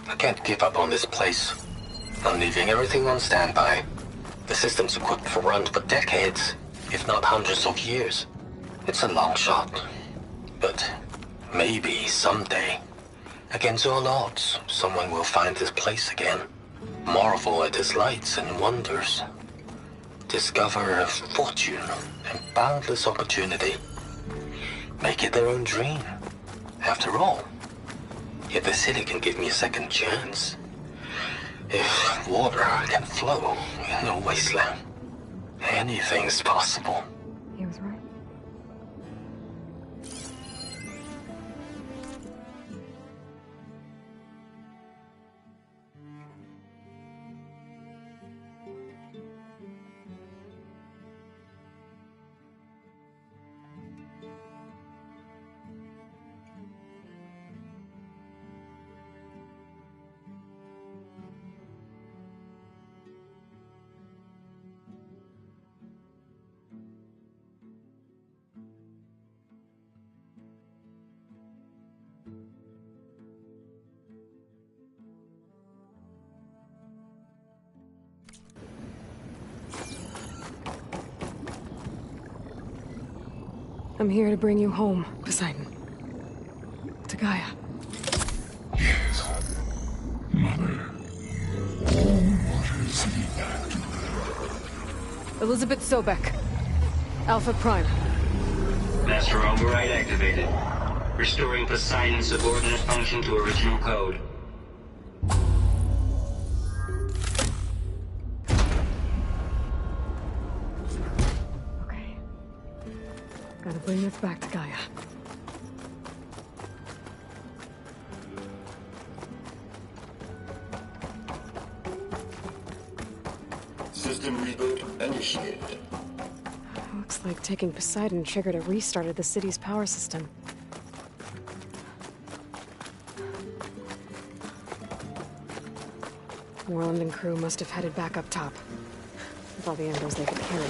I can't give up on this place. I'm leaving everything on standby. The system's equipped for runs for decades, if not hundreds of years. It's a long shot. But maybe someday, against all odds, someone will find this place again. Marvel at its lights and wonders. Discover a fortune and boundless opportunity. Make it their own dream. After all, if the city can give me a second chance, if water can flow in a wasteland, anything's possible. He was right. I'm here to bring you home, Poseidon. To Gaia. Yes, Mother. What is he after? Elizabeth Sobek. Alpha Prime. Master override activated. Restoring Poseidon's subordinate function to original code. Okay. Gotta bring this back to Gaia. System reboot initiated. Looks like taking Poseidon triggered a restart of the city's power system. Moreland and crew must have headed back up top. With all the embers they could carry.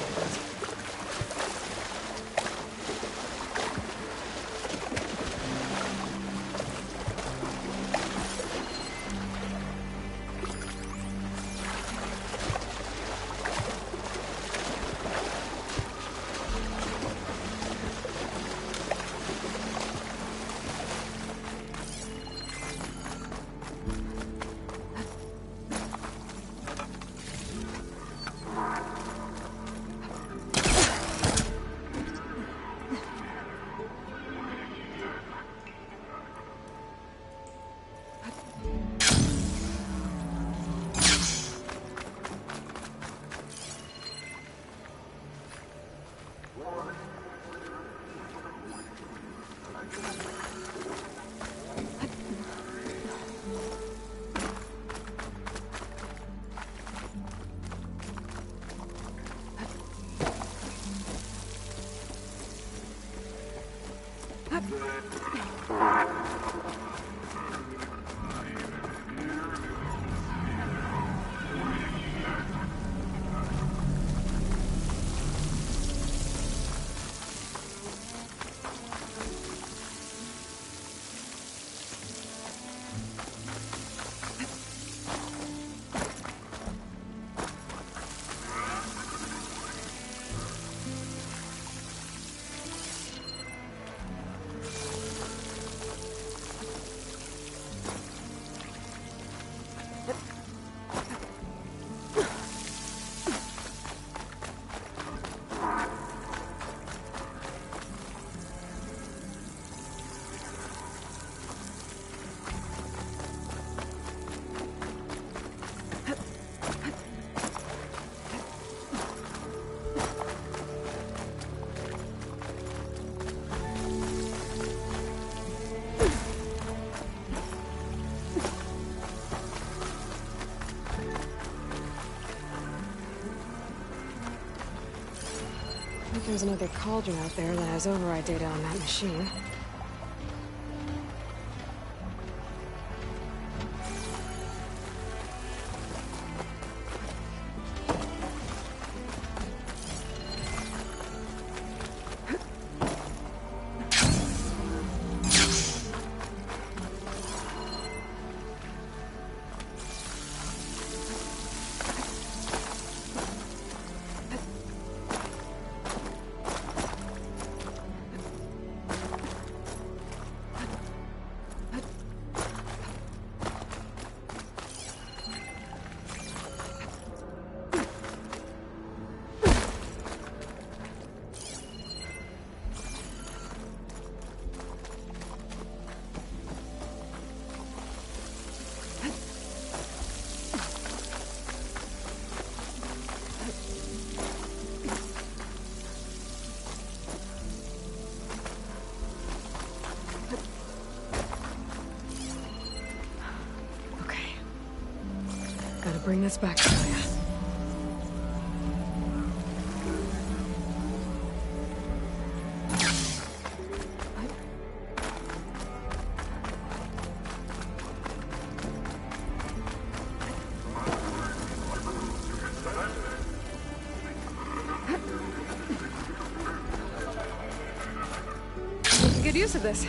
There's another cauldron out there that has override data on that machine. Gotta bring this back to you. Good use of this.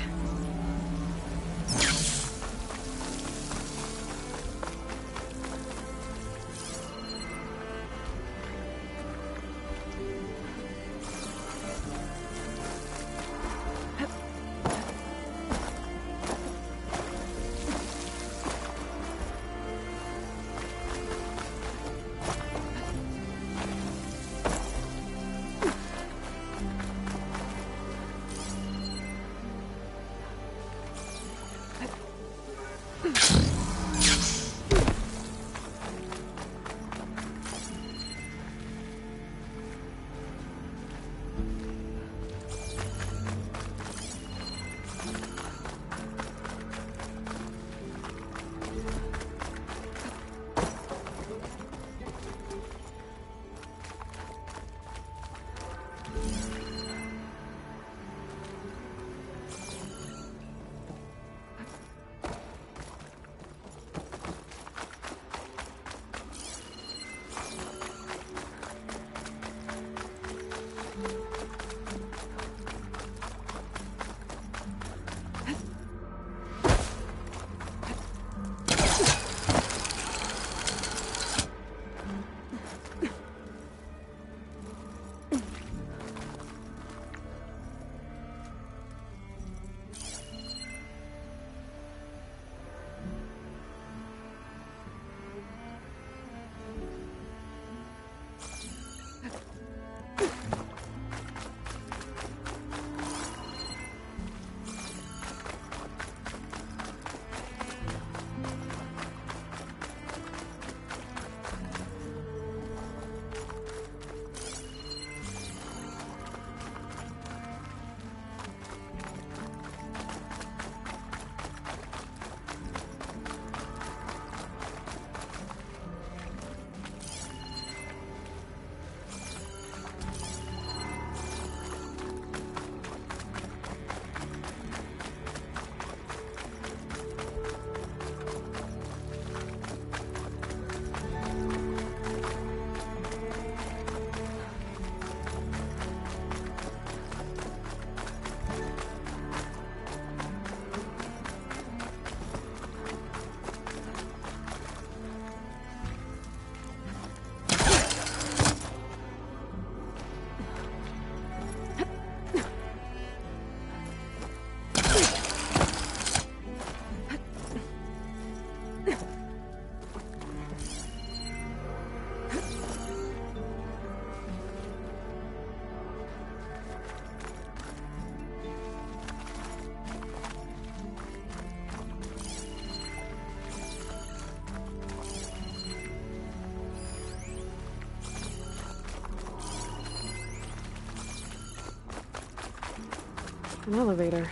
An elevator.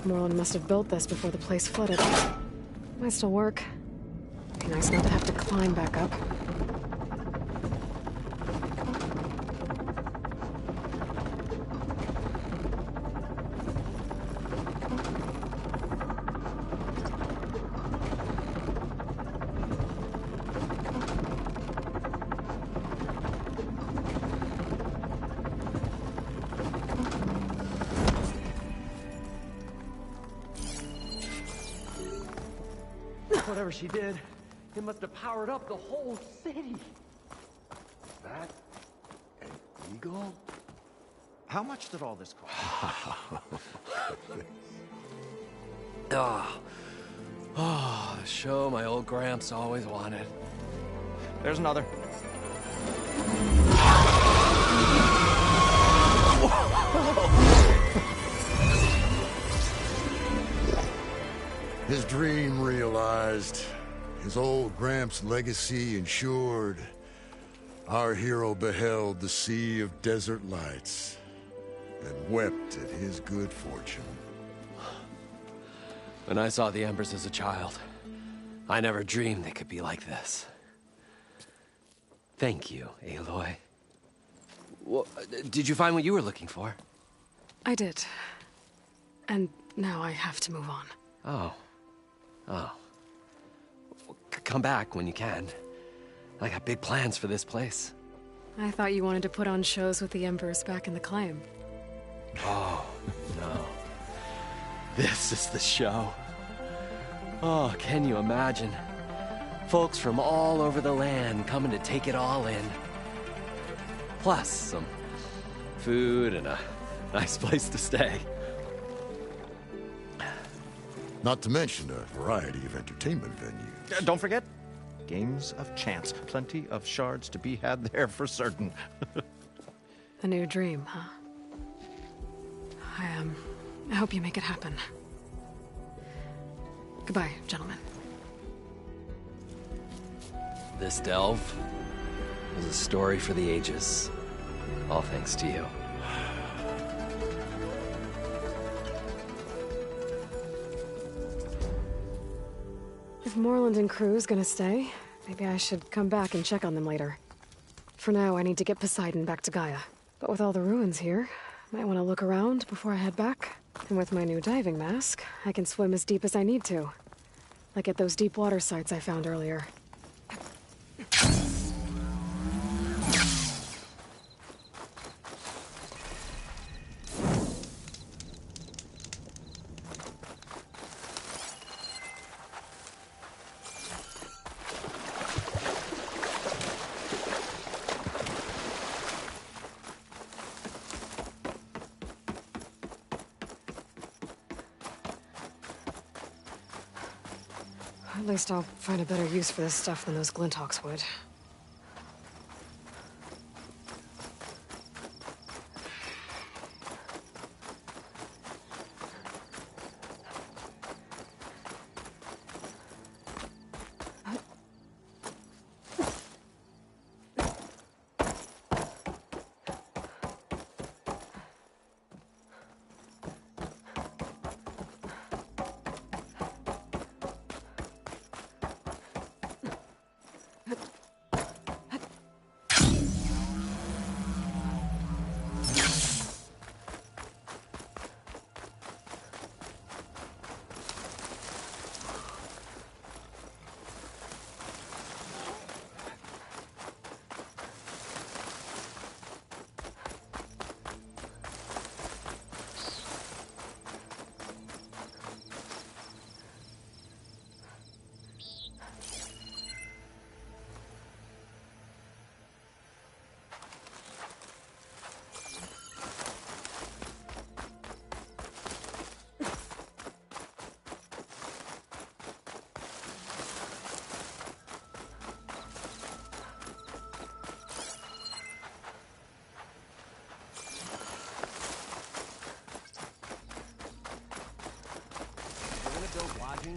Moreland must have built this before the place flooded. Might still work. Be nice not to have to climb back up. Whatever she did, it must have powered up the whole city. That an eagle? How much did all this cost? The show my old Gramps always wanted. There's another. His dream realized, his old Gramps' legacy ensured. Our hero beheld the sea of desert lights and wept at his good fortune. When I saw the embers as a child, I never dreamed they could be like this. Thank you, Aloy. Well, did you find what you were looking for? I did. And now I have to move on. Oh. Oh. Well, come back when you can. I got big plans for this place. I thought you wanted to put on shows with the Emperors back in the Claim. Oh, no. This is the show. Oh, can you imagine? Folks from all over the land coming to take it all in. Plus, some food and a nice place to stay. Not to mention a variety of entertainment venues. Don't forget, games of chance. Plenty of shards to be had there for certain. A new dream, huh? I hope you make it happen. Goodbye, gentlemen. This delve was a story for the ages. All thanks to you. If Moreland and crew's gonna stay, maybe I should come back and check on them later. For now, I need to get Poseidon back to Gaia. But with all the ruins here, might want to look around before I head back. And with my new diving mask, I can swim as deep as I need to. Like at those deep water sites I found earlier. At least I'll find a better use for this stuff than those Glinthawks would.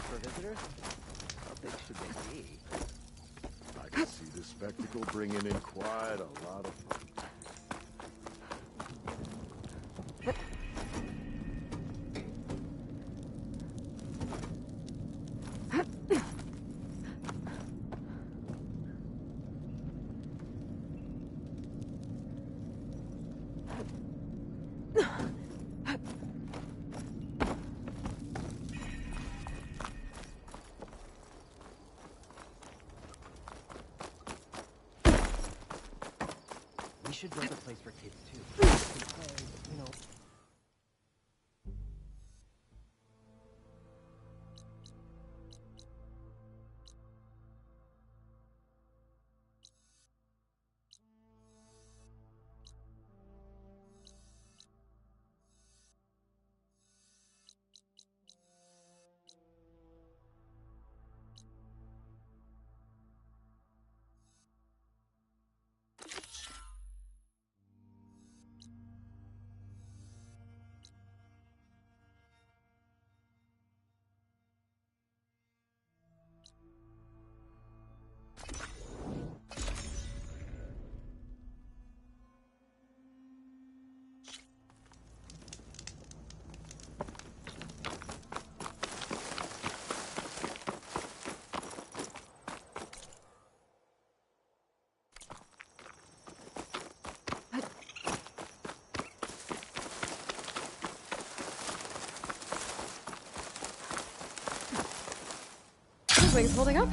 For visitors? How big should they be? I can see this spectacle bringing in quite a lot of fun. We should build a place for kids too. You know. Wings holding up?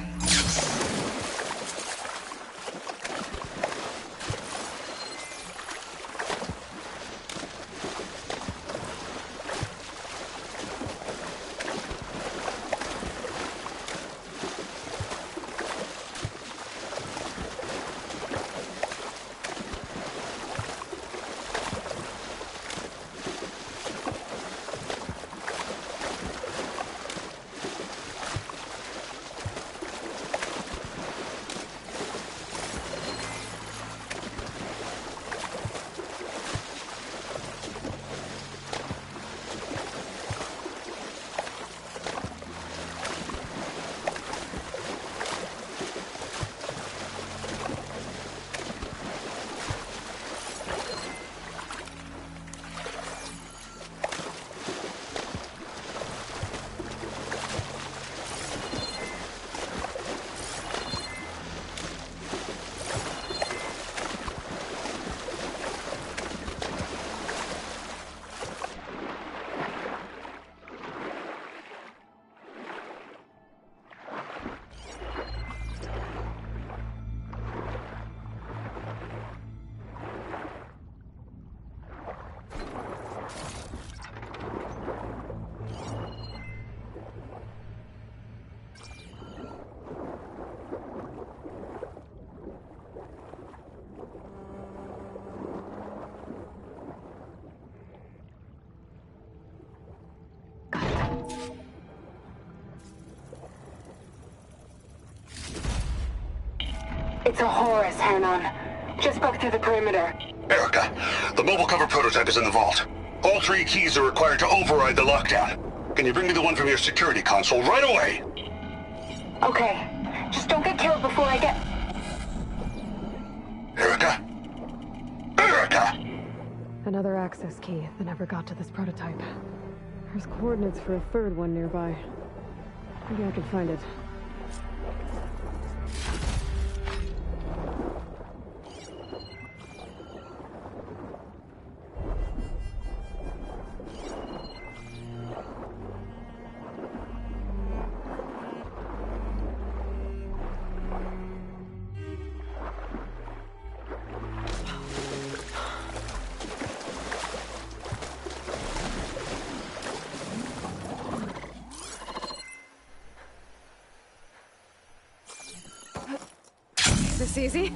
It's a Horus, Hernon. Just broke through the perimeter. Erica, the mobile cover prototype is in the vault. All 3 keys are required to override the lockdown. Can you bring me the one from your security console right away? Okay. Just don't get killed before I get... Erica? Erica! Another access key that never got to this prototype. There's coordinates for a third one nearby. Maybe I can find it. This easy?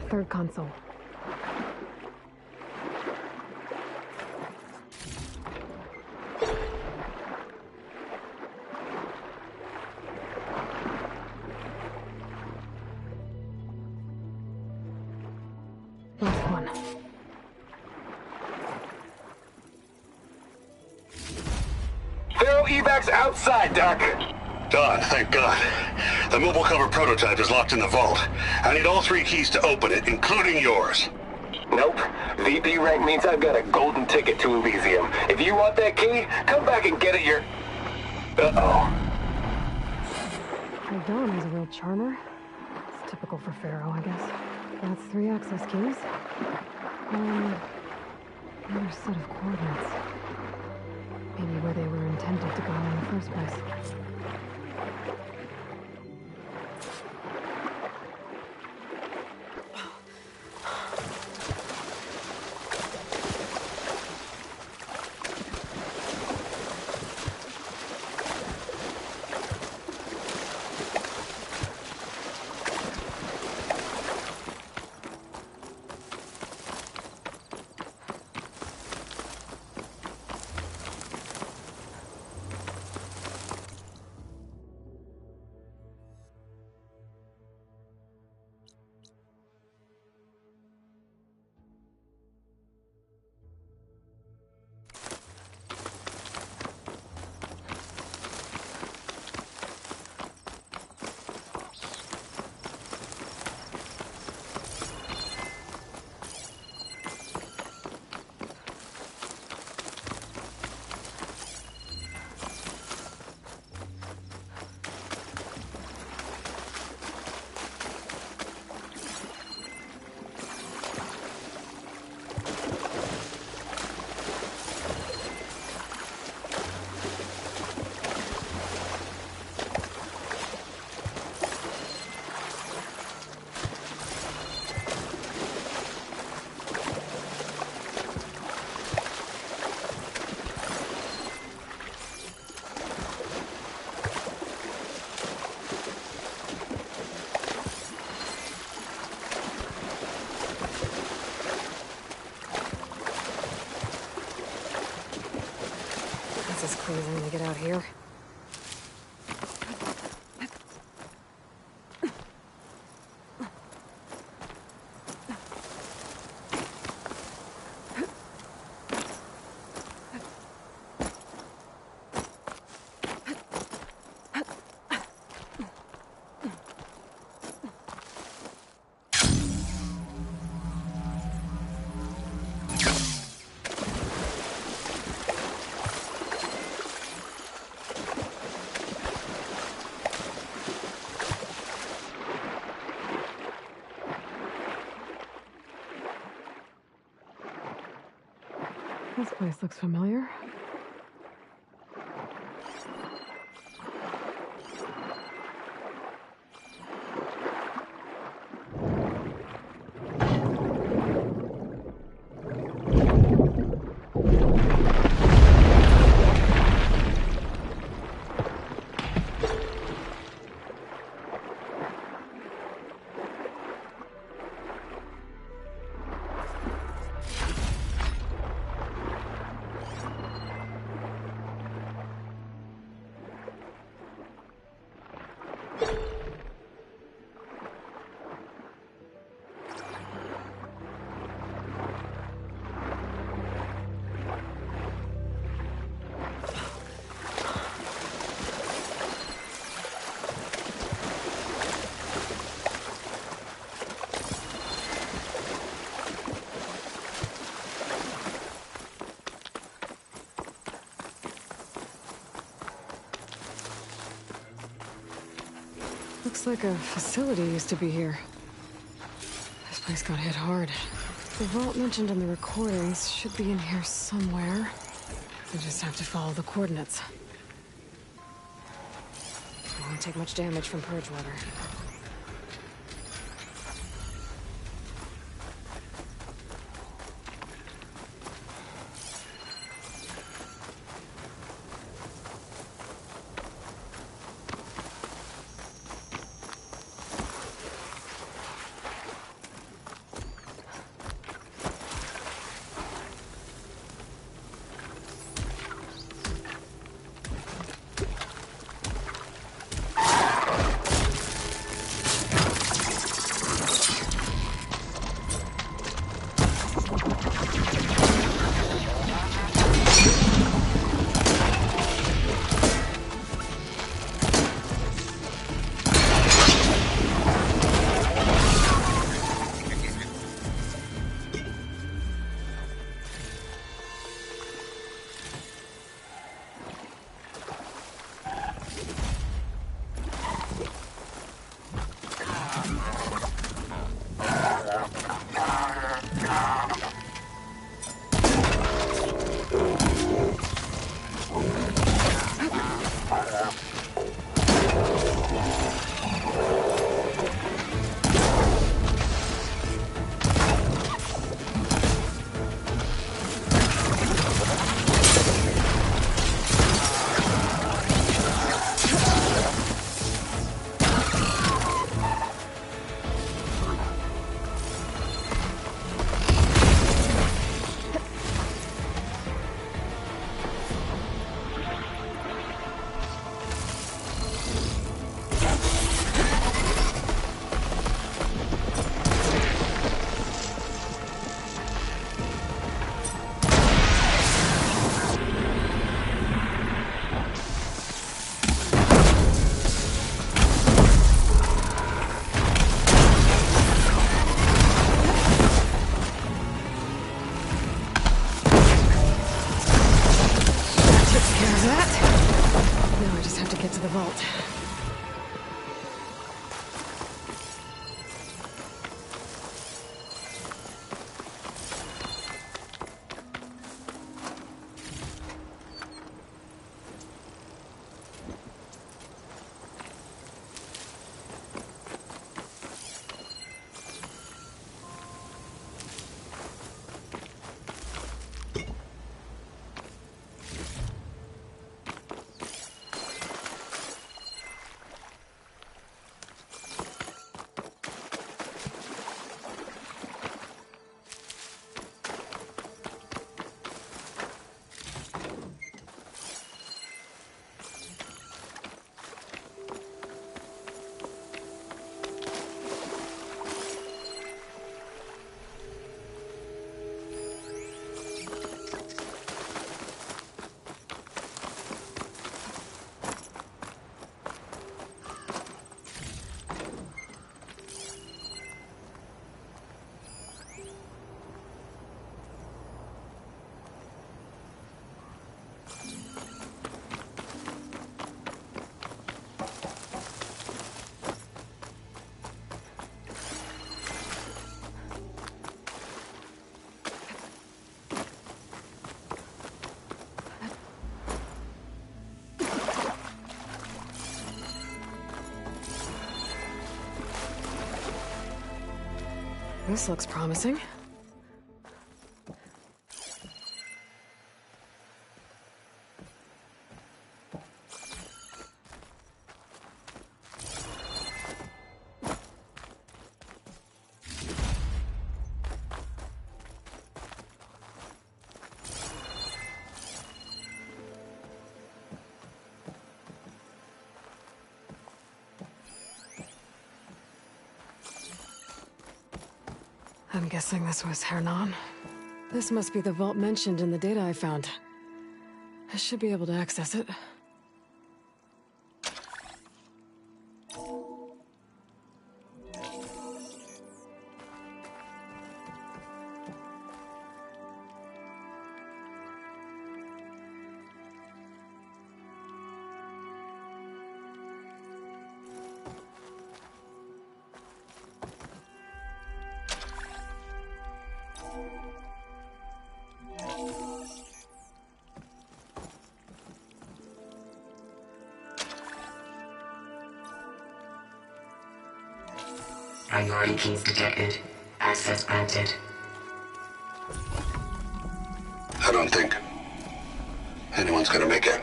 Third console. Last one. They're evacs outside, Doc. Done, thank God. The mobile cover prototype is locked in the vault. I need all 3 keys to open it, including yours. Nope. VP rank means I've got a golden ticket to Elysium. If you want that key, come back and get it Uh-oh. Dawn was a real charmer. It's typical for Pharaoh, I guess. That's 3 access keys. Another set of coordinates. Maybe where they were intended to go in the first place. This is crazy when I get out here. This place looks familiar. Looks like a facility used to be here. This place got hit hard. The vault mentioned in the recordings should be in here somewhere. I just have to follow the coordinates. It won't take much damage from purge water. This looks promising. I'm guessing this was Hernan. This must be the vault mentioned in the data I found. I should be able to access it. Priority keys detected. Access granted. I don't think anyone's gonna make it.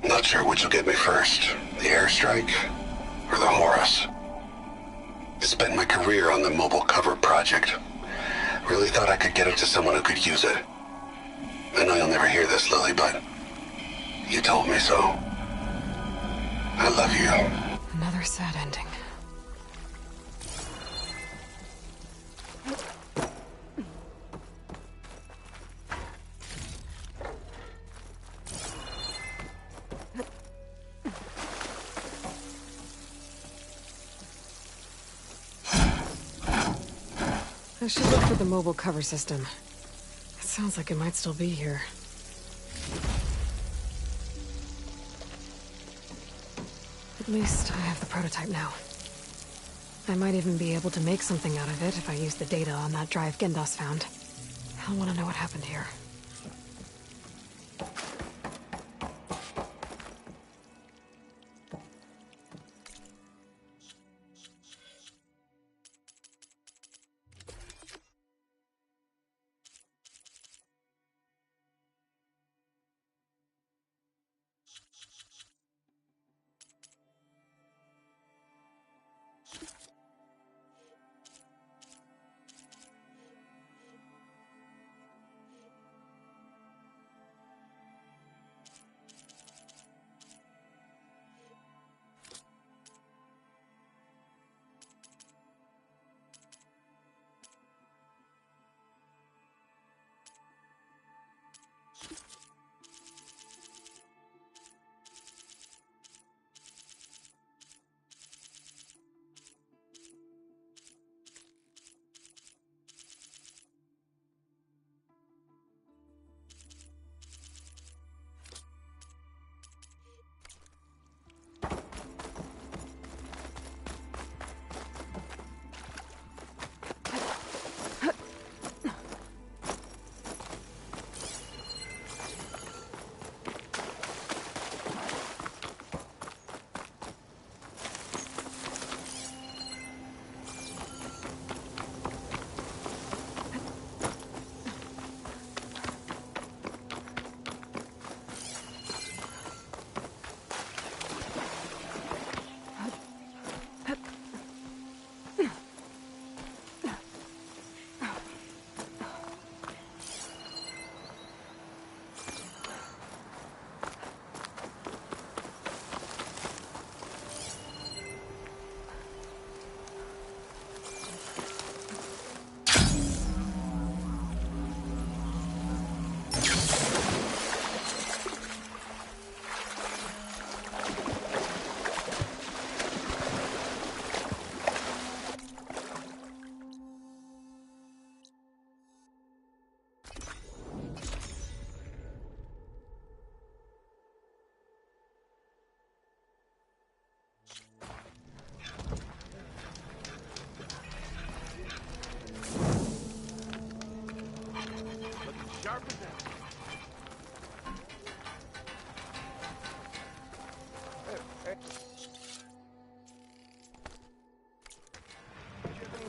Not sure which will get me first, the airstrike or the Horus. Spent my career on the mobile cover project. Really thought I could get it to someone who could use it. I know you'll never hear this, Lily, but you told me so. I love you. Another sad ending. I should look for the mobile cover system. It sounds like it might still be here. At least I have the prototype now. I might even be able to make something out of it if I use the data on that drive Gendas found. I'll want to know what happened here.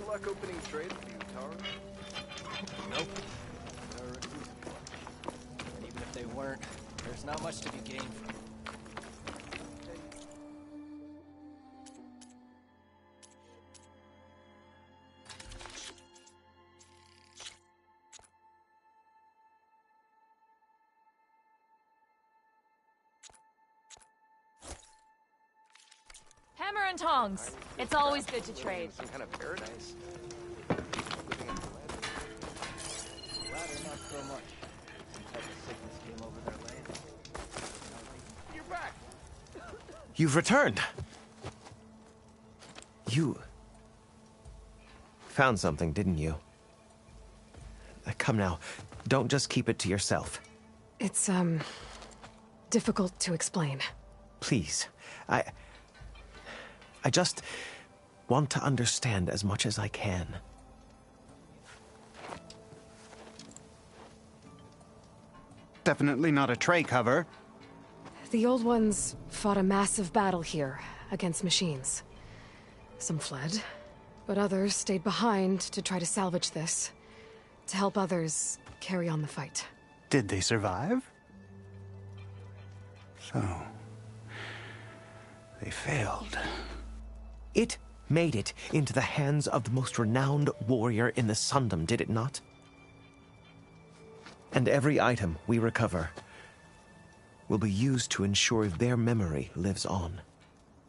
Luck opening trades for you, Tara? Nope. And even if they weren't, there's not much to be gained from it. Hammer and tongs. It's always good to trade. Some kind of paradise. Not so much. Some type of sickness came over their land. You're back! You've returned. You found something, didn't you? Come now, don't just keep it to yourself. It's, difficult to explain. Please, I just want to understand as much as I can. Definitely not a tray cover. The old ones fought a massive battle here against machines. Some fled, but others stayed behind to try to salvage this, to help others carry on the fight. Did they survive? So, they failed. It made it into the hands of the most renowned warrior in the Sundom, did it not? And every item we recover will be used to ensure their memory lives on.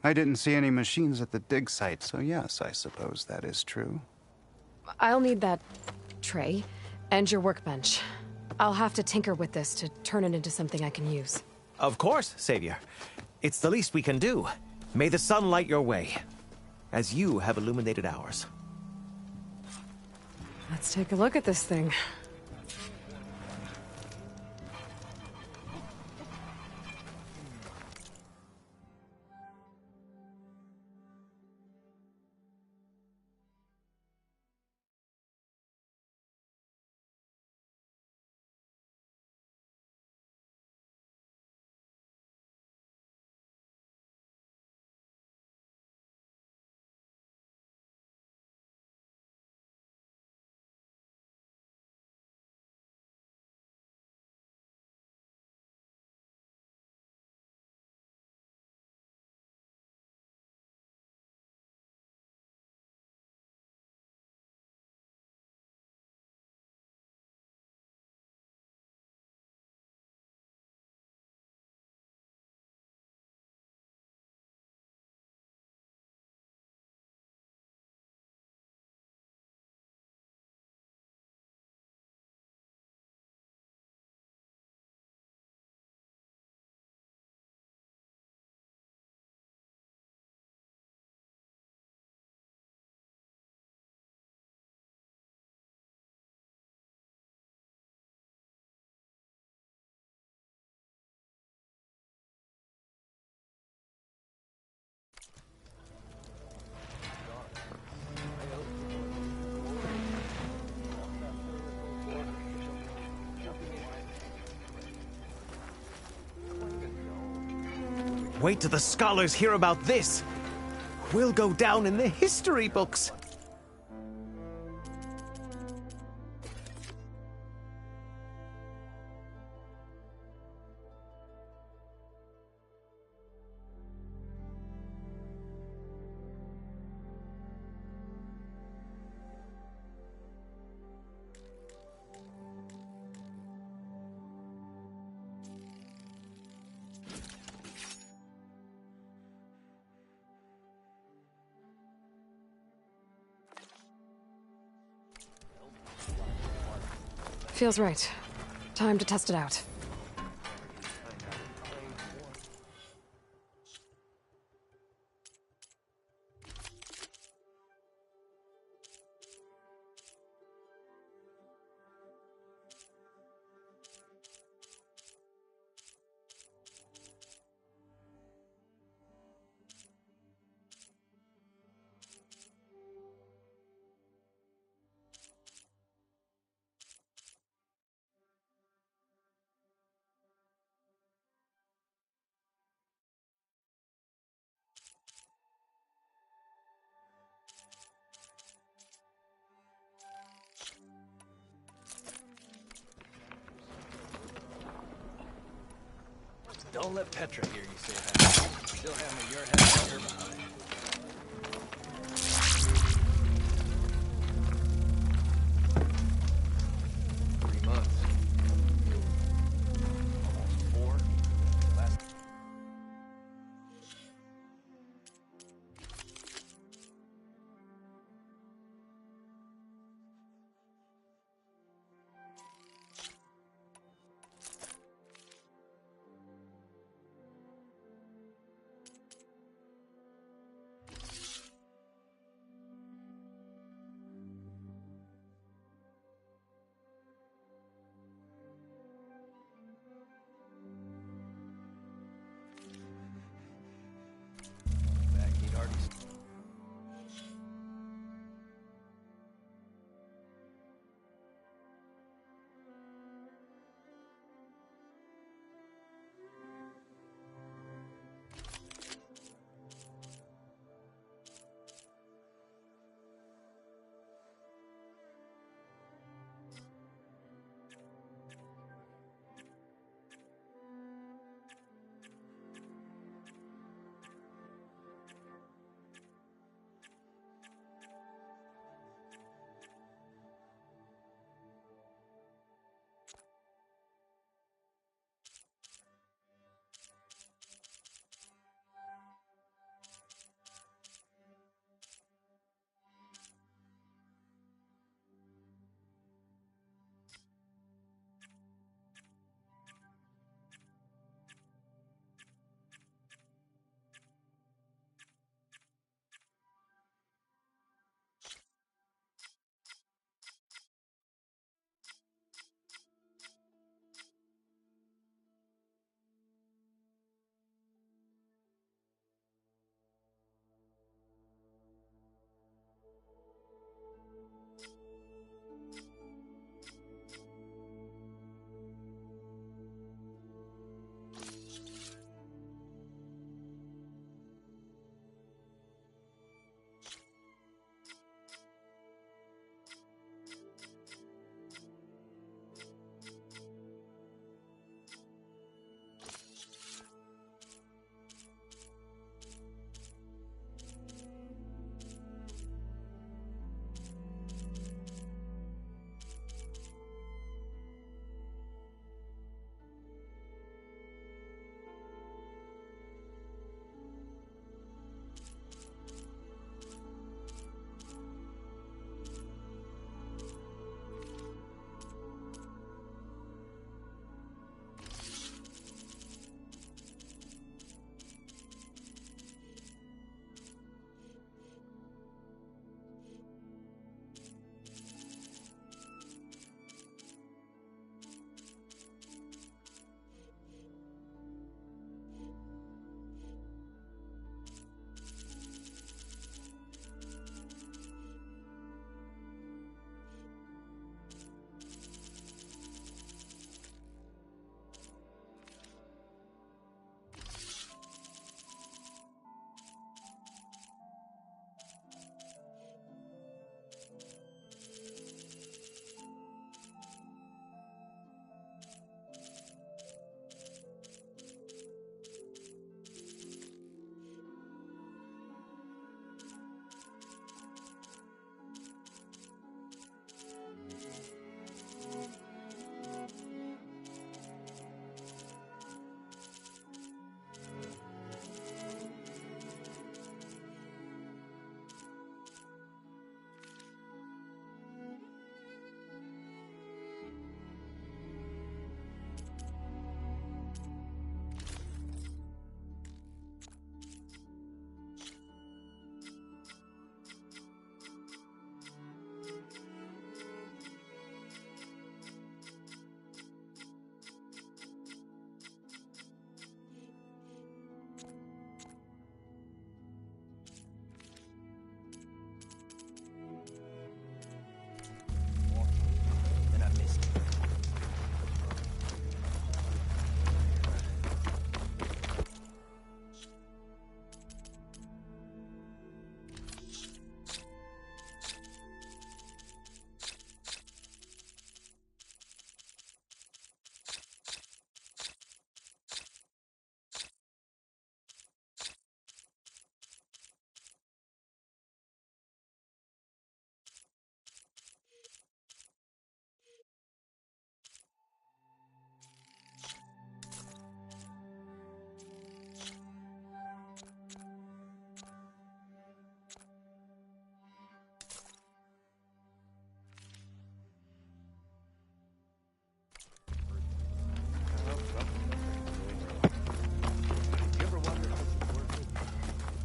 I didn't see any machines at the dig site, so yes, I suppose that is true. I'll need that tray and your workbench. I'll have to tinker with this to turn it into something I can use. Of course, Savior. It's the least we can do. May the sun light your way, as you have illuminated ours. Let's take a look at this thing. Wait till the scholars hear about this. We'll go down in the history books. Feels right. Time to test it out. Don't let Petra hear you say that. She'll hammer your head on her behind. 3 months. Almost 4. Last.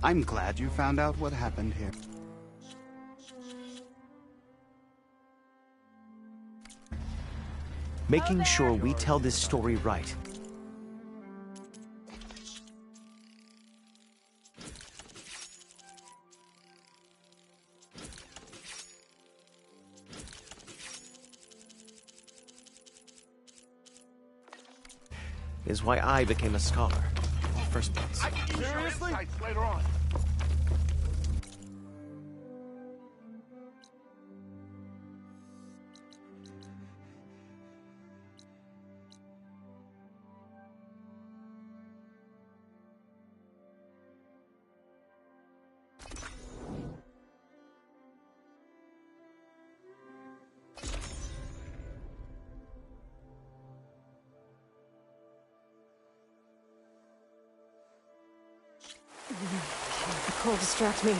I'm glad you found out what happened here. Making sure we tell this story right. Is why I became a scholar in the first place. Seriously? Later on. The cold distract me.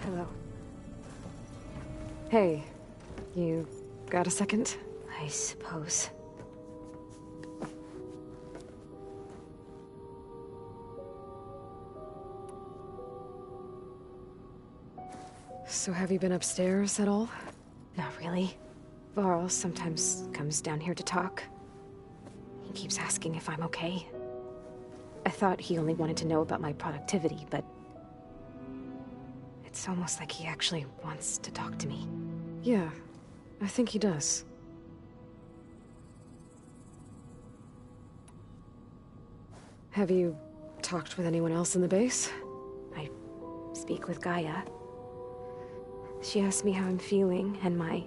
Hello. Hey, you got a second? I suppose. So have you been upstairs at all? Not really. Varl sometimes comes down here to talk. He keeps asking if I'm okay. I thought he only wanted to know about my productivity, but it's almost like he actually wants to talk to me. Yeah, I think he does. Have you talked with anyone else in the base? I speak with Gaia. She asked me how I'm feeling and my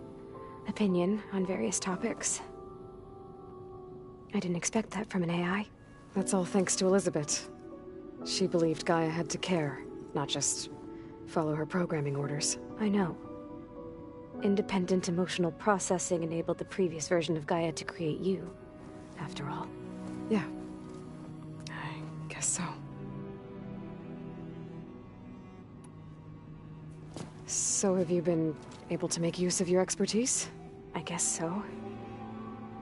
opinion on various topics. I didn't expect that from an AI. That's all thanks to Elizabeth. She believed Gaia had to care, not just follow her programming orders. I know. Independent emotional processing enabled the previous version of Gaia to create you, after all. Yeah. I guess so. So have you been able to make use of your expertise? I guess so.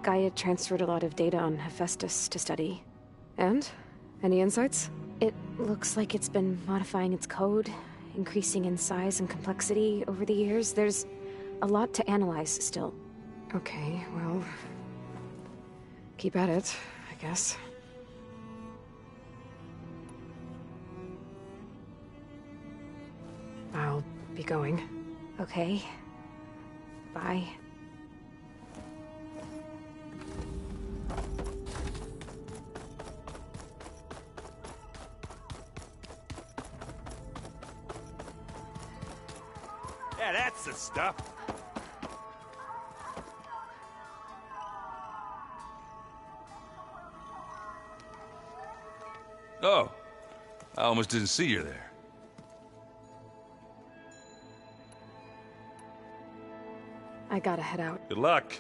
Gaia transferred a lot of data on Hephaestus to study. And? Any insights? It looks like it's been modifying its code, increasing in size and complexity over the years. There's a lot to analyze still. Okay, well... keep at it, I guess. I'll be going. Okay. Bye. Yeah, that's the stuff. Oh, I almost didn't see you there. I gotta head out. Good luck.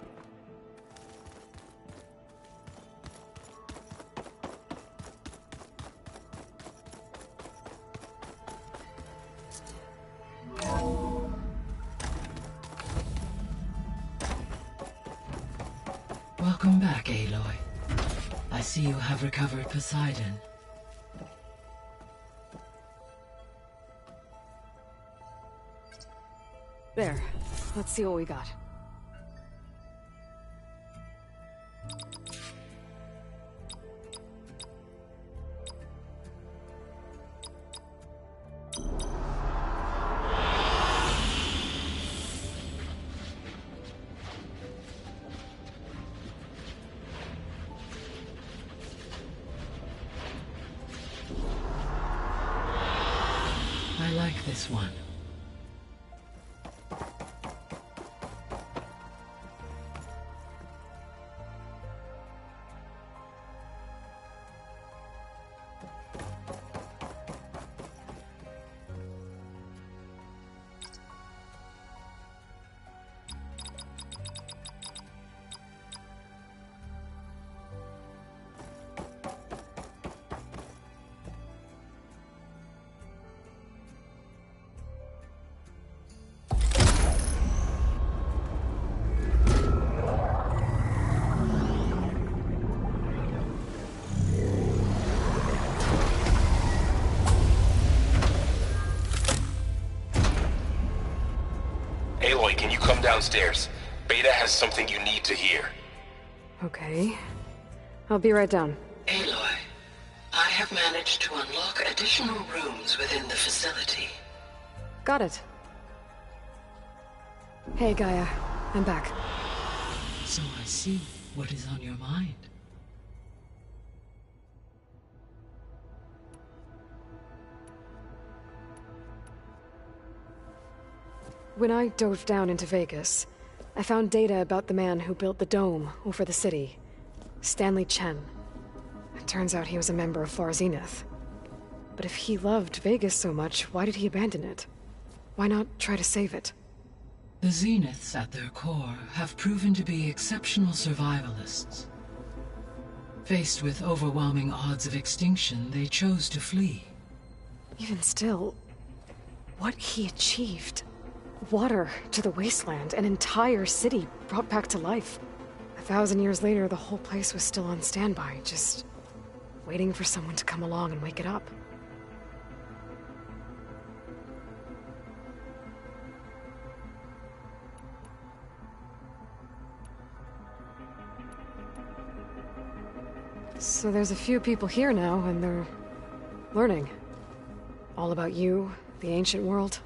Welcome back, Aloy. I see you have recovered Poseidon. There. Let's see what we got. I like this one. Aloy, can you come downstairs? Beta has something you need to hear. Okay. I'll be right down. Aloy, I have managed to unlock additional rooms within the facility. Got it. Hey, Gaia. I'm back. So I see what is on your mind. When I dove down into Vegas, I found data about the man who built the dome over the city. Stanley Chen. It turns out he was a member of Far Zenith. But if he loved Vegas so much, why did he abandon it? Why not try to save it? The Zeniths, at their core, have proven to be exceptional survivalists. Faced with overwhelming odds of extinction, they chose to flee. Even still, what he achieved. Water to the wasteland, an entire city brought back to life. 1,000 years later, the whole place was still on standby, just waiting for someone to come along and wake it up. So there's a few people here now, and they're learning. All about you, the ancient world.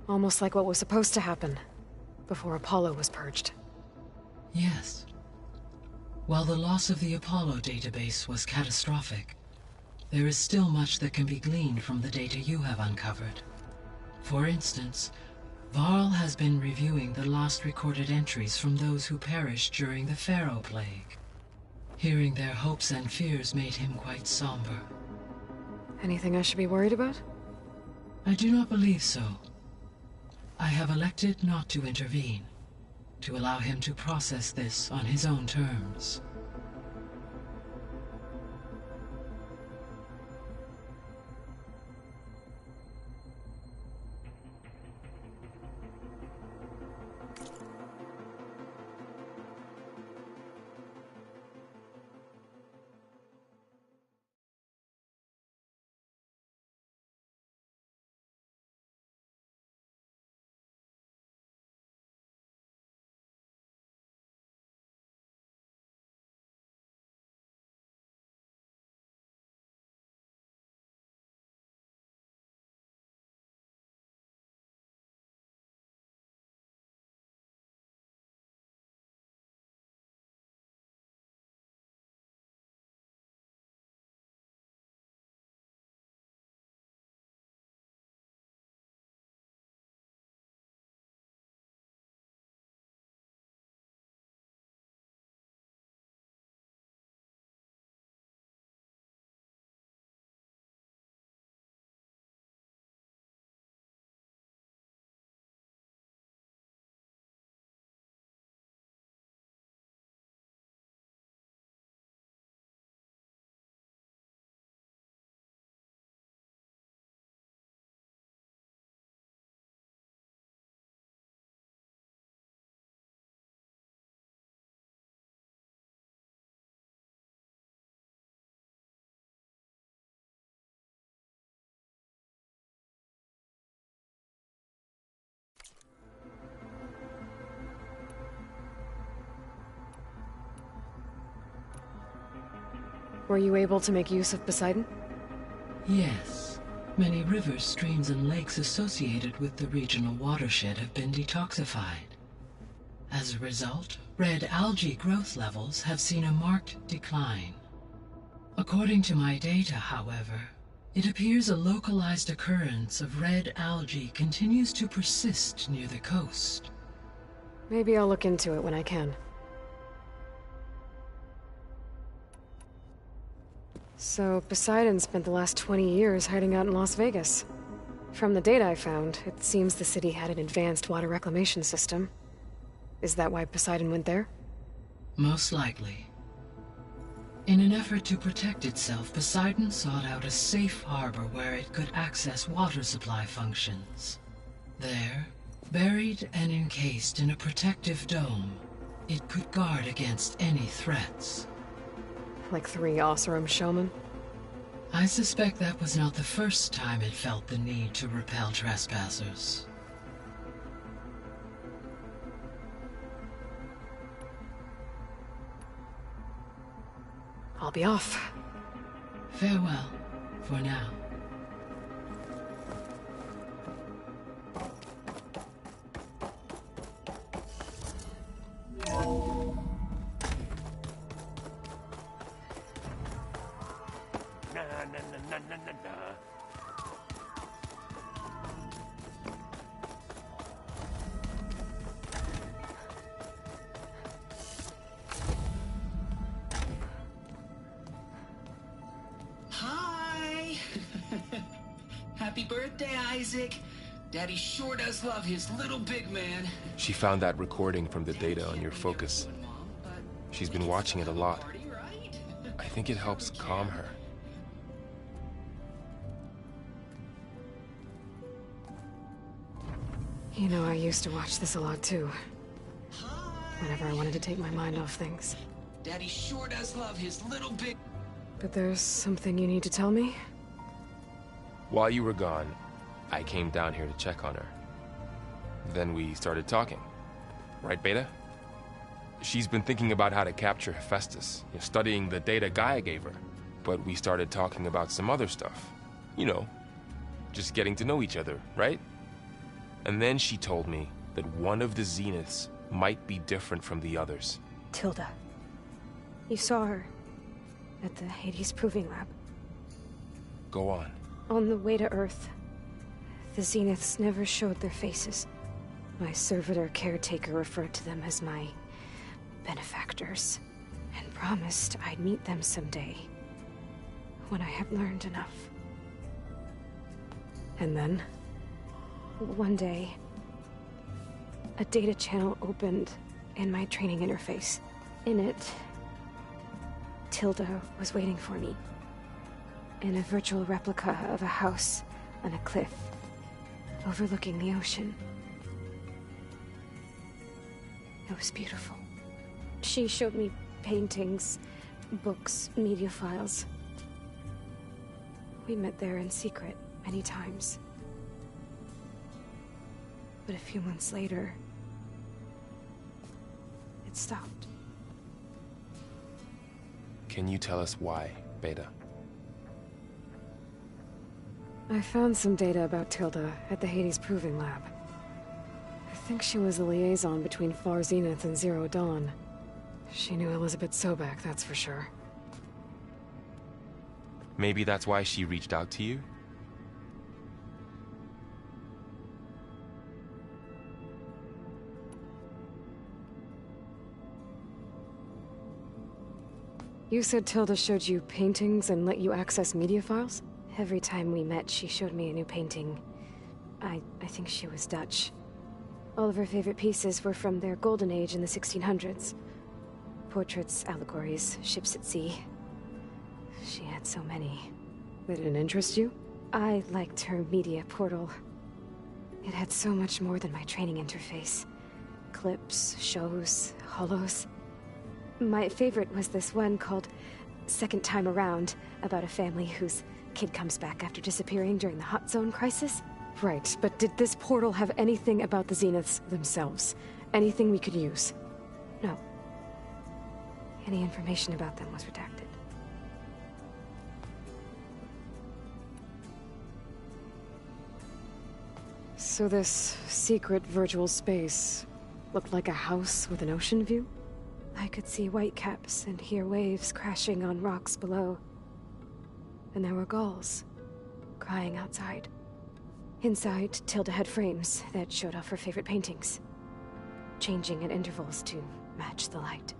Almost like what was supposed to happen before Apollo was purged. Yes. While the loss of the Apollo database was catastrophic, there is still much that can be gleaned from the data you have uncovered. For instance, Varl has been reviewing the last recorded entries from those who perished during the Pharaoh Plague. Hearing their hopes and fears made him quite somber. Anything I should be worried about? I do not believe so. I have elected not to intervene, to allow him to process this on his own terms. Were you able to make use of Poseidon? Yes. Many rivers, streams, and lakes associated with the regional watershed have been detoxified. As a result, red algae growth levels have seen a marked decline. According to my data, however, it appears a localized occurrence of red algae continues to persist near the coast. Maybe I'll look into it when I can. So, Poseidon spent the last 20 years hiding out in Las Vegas. From the data I found, it seems the city had an advanced water reclamation system. Is that why Poseidon went there? Most likely. In an effort to protect itself, Poseidon sought out a safe harbor where it could access water supply functions. There, buried and encased in a protective dome, it could guard against any threats. Like 3 Oseram showmen? I suspect that was not the first time it felt the need to repel trespassers. I'll be off. Farewell, for now. Happy birthday, Isaac. Daddy sure does love his little big man. She found that recording from the data on your focus. She's been watching it a lot. I think it helps calm her. You know, I used to watch this a lot too. Whenever I wanted to take my mind off things. Daddy sure does love his little big... But there's something you need to tell me? While you were gone, I came down here to check on her. Then we started talking. Right, Beta? She's been thinking about how to capture Hephaestus, studying the data Gaia gave her. But we started talking about some other stuff. You know, just getting to know each other, right? And then she told me that one of the Zeniths might be different from the others. Tilda. You saw her at the Hades Proving Lab. Go on. On the way to Earth, the Zeniths never showed their faces. My servitor caretaker referred to them as my benefactors, and promised I'd meet them someday, when I had learned enough. And then? One day, a data channel opened in my training interface. In it, Tilda was waiting for me. In a virtual replica of a house on a cliff, overlooking the ocean. It was beautiful. She showed me paintings, books, media files. We met there in secret many times. But a few months later, it stopped. Can you tell us why, Beta? I found some data about Tilda at the Hades Proving Lab. I think she was a liaison between Far Zenith and Zero Dawn. She knew Elizabeth Sobek, that's for sure. Maybe that's why she reached out to you? You said Tilda showed you paintings and let you access media files? Every time we met, she showed me a new painting. I think she was Dutch. All of her favorite pieces were from their golden age in the 1600s. Portraits, allegories, ships at sea. She had so many. They didn't interest you? I liked her media portal. It had so much more than my training interface. Clips, shows, holos. My favorite was this one called Second Time Around, about a family whose kid comes back after disappearing during the Hot Zone crisis. Right, but did this portal have anything about the Zeniths themselves? Anything we could use? No. Any information about them was redacted. So this secret virtual space looked like a house with an ocean view? I could see whitecaps and hear waves crashing on rocks below. And there were gulls crying outside. Inside, Tilda had frames that showed off her favorite paintings, changing at intervals to match the light.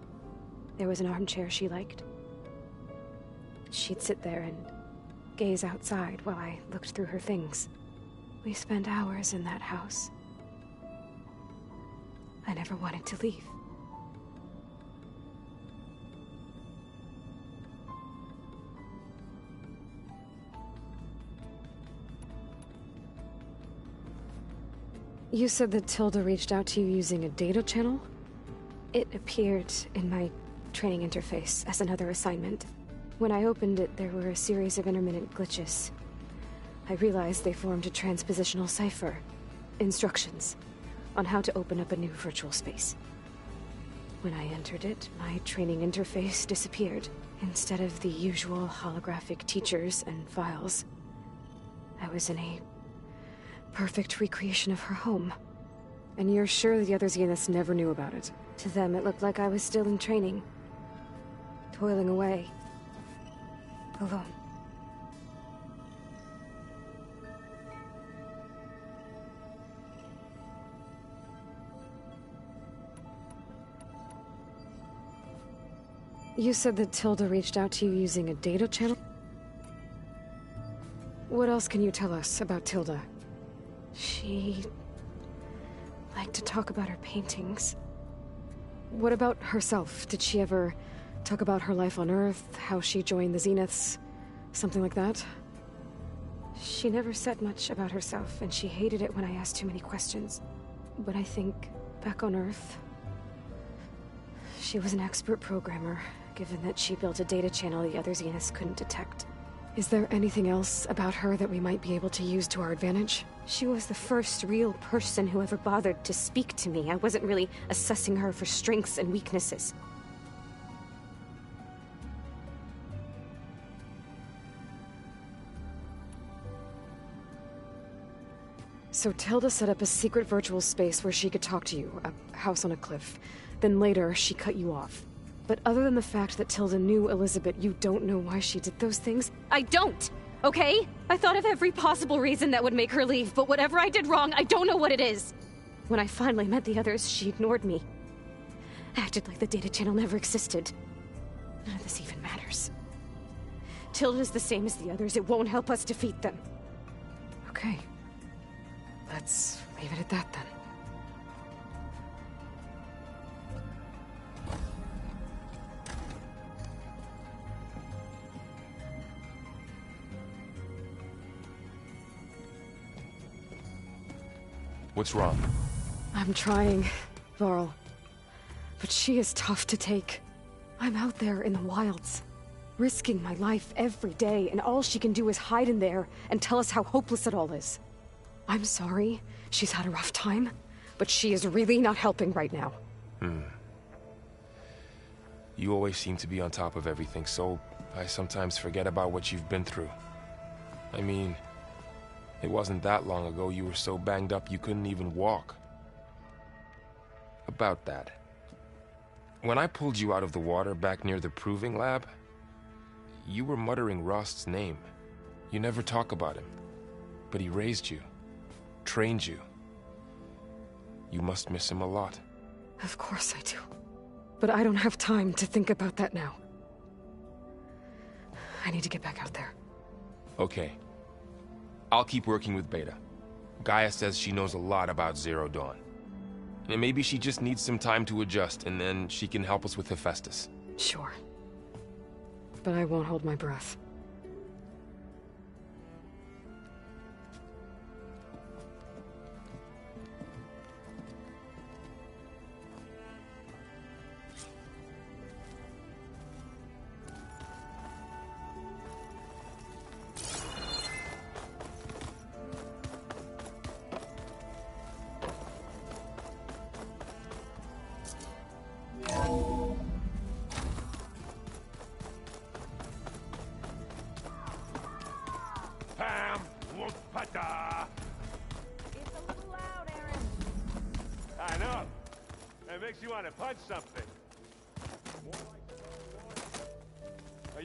There was an armchair she liked. She'd sit there and gaze outside while I looked through her things. We spent hours in that house. I never wanted to leave. You said that Tilda reached out to you using a data channel? It appeared in my training interface as another assignment. When I opened it, there were a series of intermittent glitches. I realized they formed a transpositional cipher. Instructions on how to open up a new virtual space. When I entered it, my training interface disappeared. Instead of the usual holographic teachers and files, I was in a perfect recreation of her home. And you're sure the other Zeniths never knew about it? To them, it looked like I was still in training. Toiling away. Alone. You said that Tilda reached out to you using a data channel? What else can you tell us about Tilda? She liked to talk about her paintings. What about herself? Did she ever talk about her life on Earth, how she joined the Zeniths, something like that? She never said much about herself, and she hated it when I asked too many questions. But I think, back on Earth, she was an expert programmer, given that she built a data channel the other Zeniths couldn't detect. Is there anything else about her that we might be able to use to our advantage? She was the first real person who ever bothered to speak to me. I wasn't really assessing her for strengths and weaknesses. So Tilda set up a secret virtual space where she could talk to you, a house on a cliff. Then later, she cut you off. But other than the fact that Tilda knew Elizabeth, you don't know why she did those things? I don't! Okay? I thought of every possible reason that would make her leave, but whatever I did wrong, I don't know what it is! When I finally met the others, she ignored me. Acted like the data channel never existed. None of this even matters. Tilda's the same as the others. It won't help us defeat them. Okay. Let's leave it at that, then. What's wrong? I'm trying, Varl. But she is tough to take. I'm out there in the wilds, risking my life every day, and all she can do is hide in there and tell us how hopeless it all is. I'm sorry, she's had a rough time, but she is really not helping right now. You always seem to be on top of everything, so I sometimes forget about what you've been through. I mean, it wasn't that long ago you were so banged up you couldn't even walk. About that. When I pulled you out of the water back near the proving lab, you were muttering Rost's name. You never talk about him. But he raised you, trained you. You must miss him a lot. Of course I do. But I don't have time to think about that now. I need to get back out there. Okay. I'll keep working with Beta. Gaia says she knows a lot about Zero Dawn. And maybe she just needs some time to adjust, and then she can help us with Hephaestus. Sure. But I won't hold my breath. I know. It makes you want to punch something.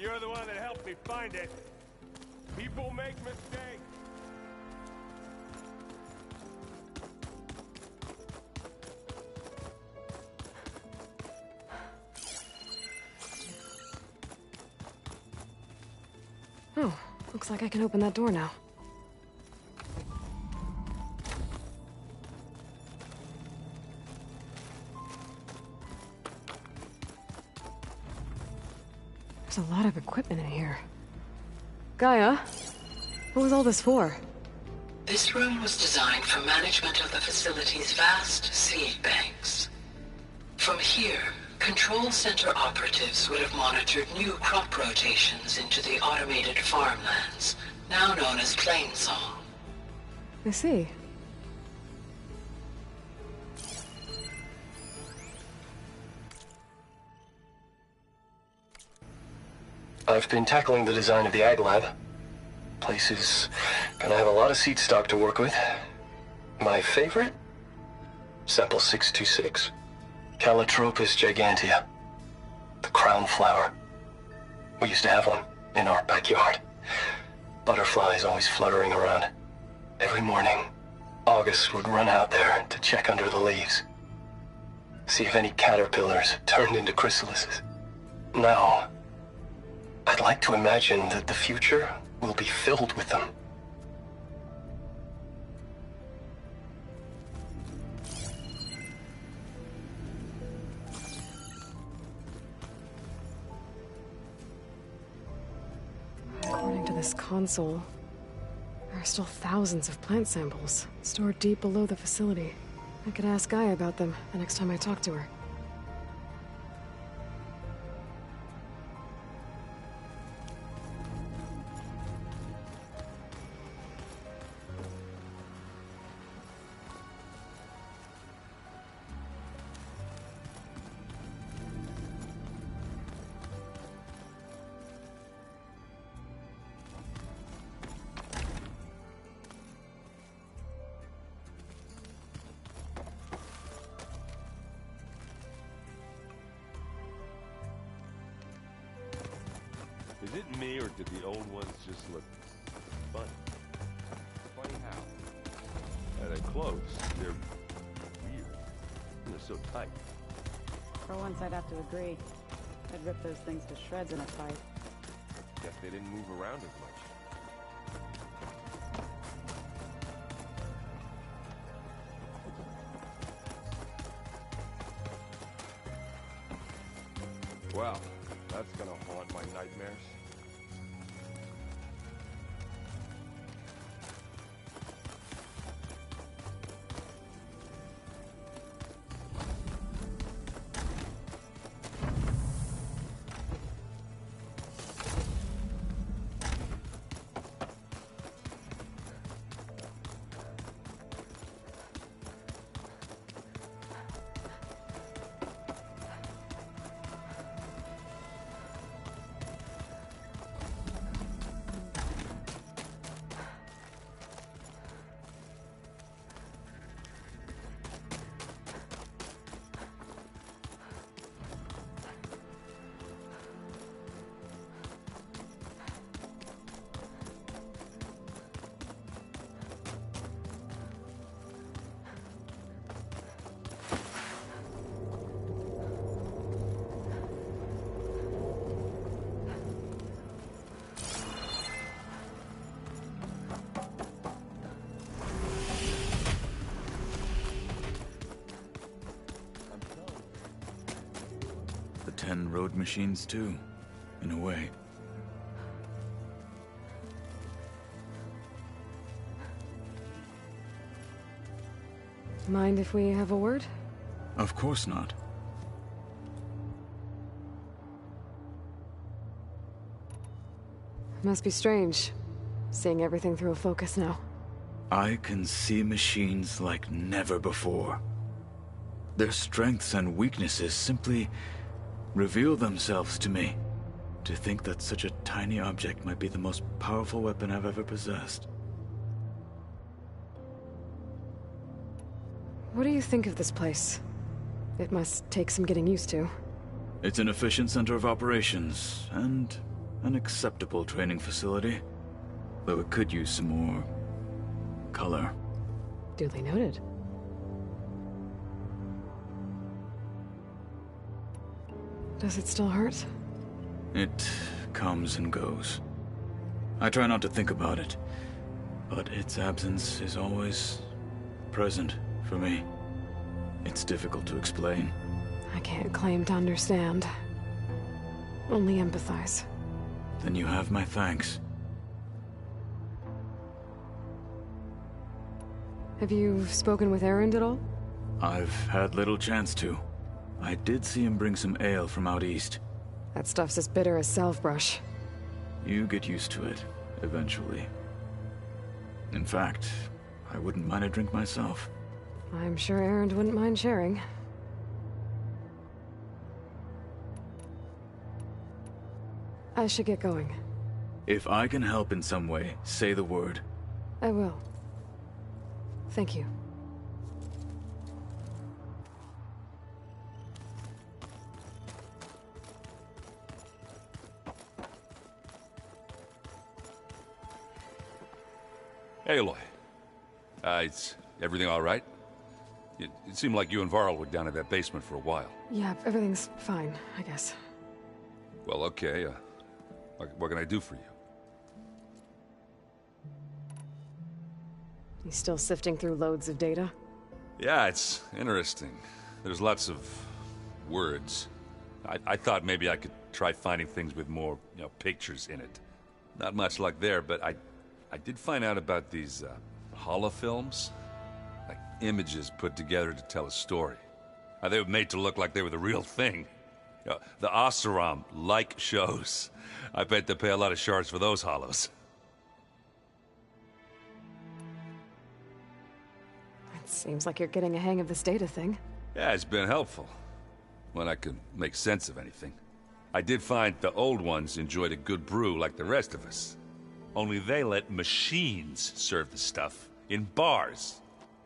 You're the one that helped me find it. People make mistakes. Oh, looks like I can open that door now. There's a lot of equipment in here. Gaia, what was all this for? This room was designed for management of the facility's vast seed banks. From here, Control Center operatives would have monitored new crop rotations into the automated farmlands, now known as Plainsong. I see. I've been tackling the design of the Ag Lab. Place is gonna have a lot of seed stock to work with. My favorite? Sample 626. Calotropis gigantea. The crown flower. We used to have one in our backyard. Butterflies always fluttering around. Every morning, August would run out there to check under the leaves. See if any caterpillars turned into chrysalises. Now, I'd like to imagine that the future will be filled with them. According to this console, there are still thousands of plant samples stored deep below the facility. I could ask Gaia about them the next time I talk to her. Is it me, or did the old ones just look funny? Funny how? They're close. They're weird. They're so tight. For once, I'd have to agree. I'd rip those things to shreds in a fight. Guess they didn't move around as much. Well, that's gonna haunt my nightmares. The 10 road machines too, in a way. Mind if we have a word? Of course not. Must be strange, seeing everything through a focus now. I can see machines like never before. Their strengths and weaknesses simply reveal themselves to me. To think that such a tiny object might be the most powerful weapon I've ever possessed. What do you think of this place? It must take some getting used to. It's an efficient center of operations, and an acceptable training facility. Though it could use some more color. Duly noted. Does it still hurt? It comes and goes. I try not to think about it, but its absence is always present for me. It's difficult to explain. I can't claim to understand. Only empathize. Then you have my thanks. Have you spoken with Erend at all? I've had little chance to. I did see him bring some ale from out east. That stuff's as bitter as salve-brush. You get used to it, eventually. In fact, I wouldn't mind a drink myself. I'm sure Erend wouldn't mind sharing. I should get going. If I can help in some way, say the word. I will. Thank you. Aloy. Is everything all right? It seemed like you and Varl were down at that basement for a while. Yeah, everything's fine, I guess. Well, okay. What can I do for you? You still sifting through loads of data? Yeah, it's interesting. There's lots of words. I thought maybe I could try finding things with more, pictures in it. Not much luck there, but I did find out about these holofilms. Like images put together to tell a story. They were made to look like they were the real thing. The Oseram like shows. I bet they pay a lot of shards for those hollows. It seems like you're getting a hang of this data thing. Yeah, it's been helpful. When I could make sense of anything. I did find the old ones enjoyed a good brew like the rest of us. Only they let machines serve the stuff in bars.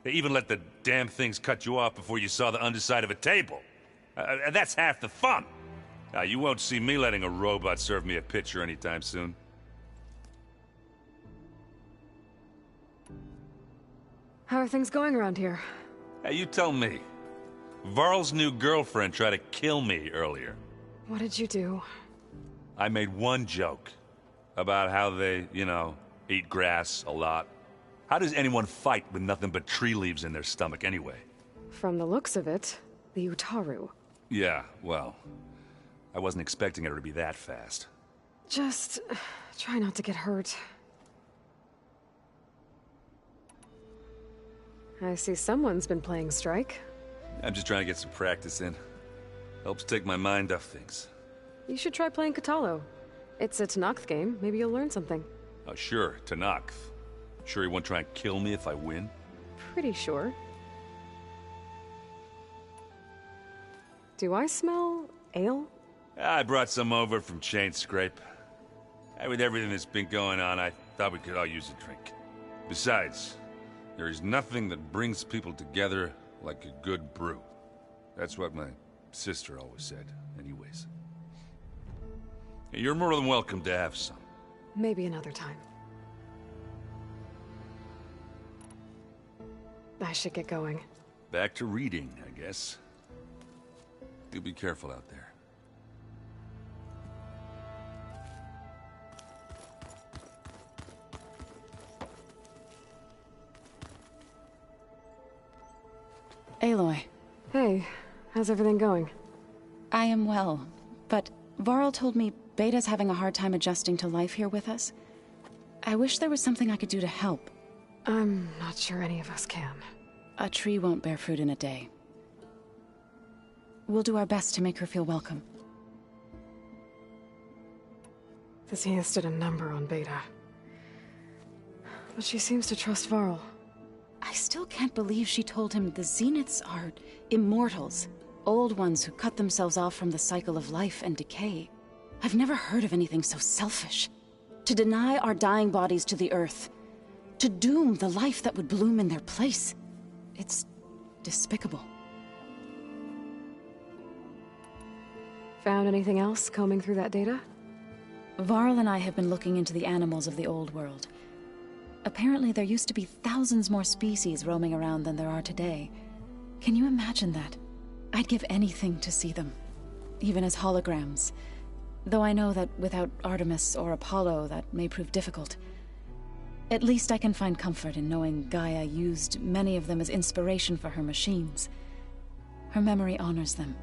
They even let the damn things cut you off before you saw the underside of a table. And that's half the fun. You won't see me letting a robot serve me a pitcher anytime soon. How are things going around here? Hey, you tell me. Varl's new girlfriend tried to kill me earlier. What did you do? I made one joke. About how they, eat grass a lot. How does anyone fight with nothing but tree leaves in their stomach anyway? From the looks of it, the Utaru. Yeah, well, I wasn't expecting her to be that fast. Just try not to get hurt. I see someone's been playing Strike. I'm just trying to get some practice in. Helps take my mind off things. You should try playing Katalo. It's a Tenakth game. Maybe you'll learn something. Oh, sure, Tenakth. Sure he won't try and kill me if I win? Pretty sure. Do I smell ale? I brought some over from Chain Scrape. With everything that's been going on, I thought we could all use a drink. Besides, there is nothing that brings people together like a good brew. That's what my sister always said, anyways. You're more than welcome to have some. Maybe another time. I should get going. Back to reading, I guess. You be careful out there. Aloy. Hey, how's everything going? I am well, but Varl told me Beta's having a hard time adjusting to life here with us. I wish there was something I could do to help. I'm not sure any of us can. A tree won't bear fruit in a day. We'll do our best to make her feel welcome. The Zeniths did a number on Beta. But she seems to trust Varl. I still can't believe she told him the Zeniths are immortals. Old ones who cut themselves off from the cycle of life and decay. I've never heard of anything so selfish. To deny our dying bodies to the earth. To doom the life that would bloom in their place. It's despicable. Found anything else combing through that data? Varl and I have been looking into the animals of the old world. Apparently there used to be thousands more species roaming around than there are today. Can you imagine that? I'd give anything to see them, even as holograms. Though I know that without Artemis or Apollo, that may prove difficult. At least I can find comfort in knowing Gaia used many of them as inspiration for her machines. Her memory honors them.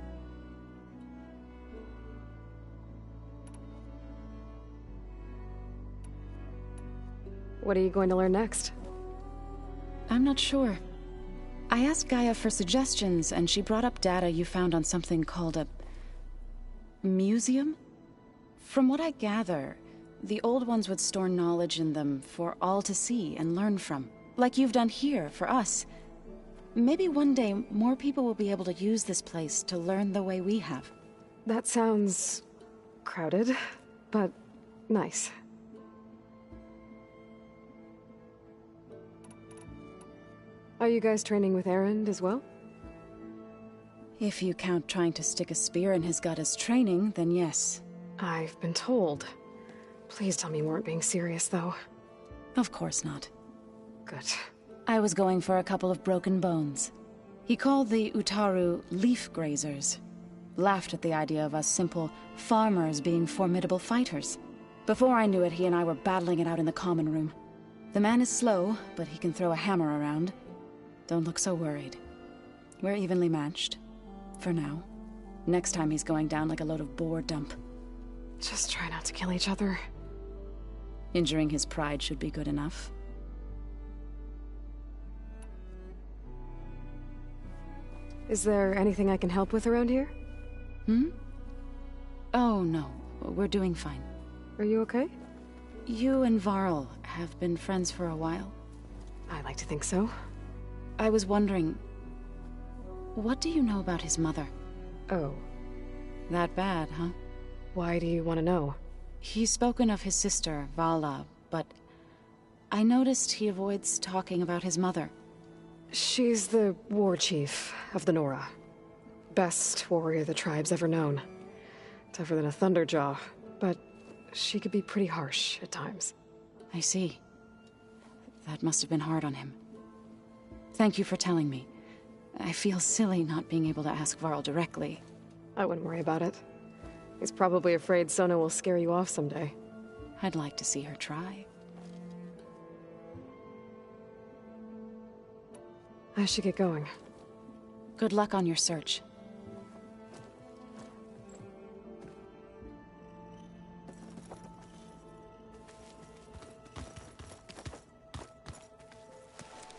What are you going to learn next? I'm not sure. I asked Gaia for suggestions, and she brought up data you found on something called a museum? From what I gather, the old ones would store knowledge in them for all to see and learn from, like you've done here for us. Maybe one day more people will be able to use this place to learn the way we have. That sounds crowded, but nice. Are you guys training with Erend as well? If you count trying to stick a spear in his gut as training, then yes. I've been told. Please tell me you weren't being serious, though. Of course not. Good. I was going for a couple of broken bones. He called the Utaru leaf grazers. Laughed at the idea of us simple farmers being formidable fighters. Before I knew it, he and I were battling it out in the common room. The man is slow, but he can throw a hammer around. Don't look so worried. We're evenly matched. For now. Next time he's going down like a load of boar dump. Just try not to kill each other. Injuring his pride should be good enough. Is there anything I can help with around here? Oh, no. We're doing fine. Are you okay? You and Varl have been friends for a while. I like to think so. I was wondering, what do you know about his mother? Oh. That bad, huh? Why do you want to know? He's spoken of his sister, Vala, but I noticed he avoids talking about his mother. She's the war chief of the Nora. Best warrior the tribe's ever known. Tougher than a Thunderjaw, but she could be pretty harsh at times. I see. That must have been hard on him. Thank you for telling me. I feel silly not being able to ask Varl directly. I wouldn't worry about it. He's probably afraid Sona will scare you off someday. I'd like to see her try. I should get going. Good luck on your search.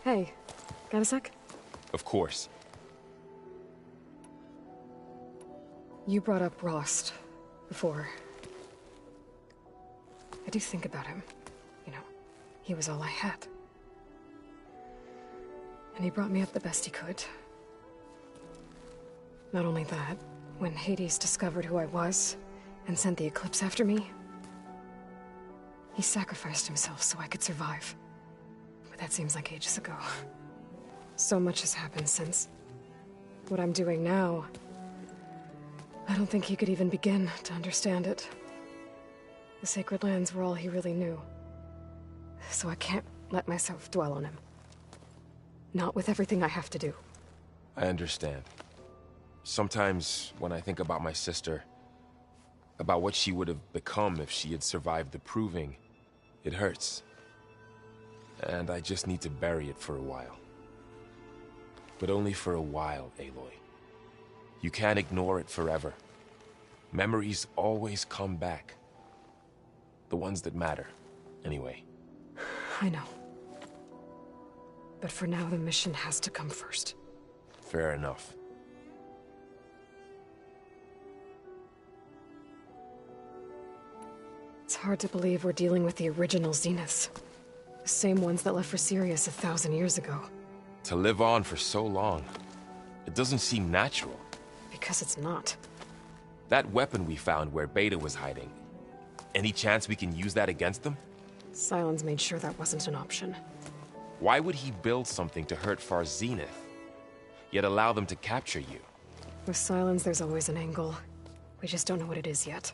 Hey, got a sec? Of course. You brought up Rost before. I do think about him. You know, he was all I had. And he brought me up the best he could. Not only that, when Hades discovered who I was and sent the Eclipse after me, he sacrificed himself so I could survive. But that seems like ages ago. So much has happened since. What I'm doing now, I don't think he could even begin to understand it. The sacred lands were all he really knew. So I can't let myself dwell on him. Not with everything I have to do. I understand. Sometimes, when I think about my sister, about what she would have become if she had survived the Proving, it hurts. And I just need to bury it for a while. But only for a while, Aloy. You can't ignore it forever. Memories always come back. The ones that matter, anyway. I know. But for now, the mission has to come first. Fair enough. It's hard to believe we're dealing with the original Zeniths. The same ones that left for Sirius 1,000 years ago. To live on for so long, it doesn't seem natural. Because it's not. That weapon we found where Beta was hiding, any chance we can use that against them? Sylens made sure that wasn't an option. Why would he build something to hurt Far Zenith? yet allow them to capture you. With silence, there's always an angle. We just don't know what it is yet.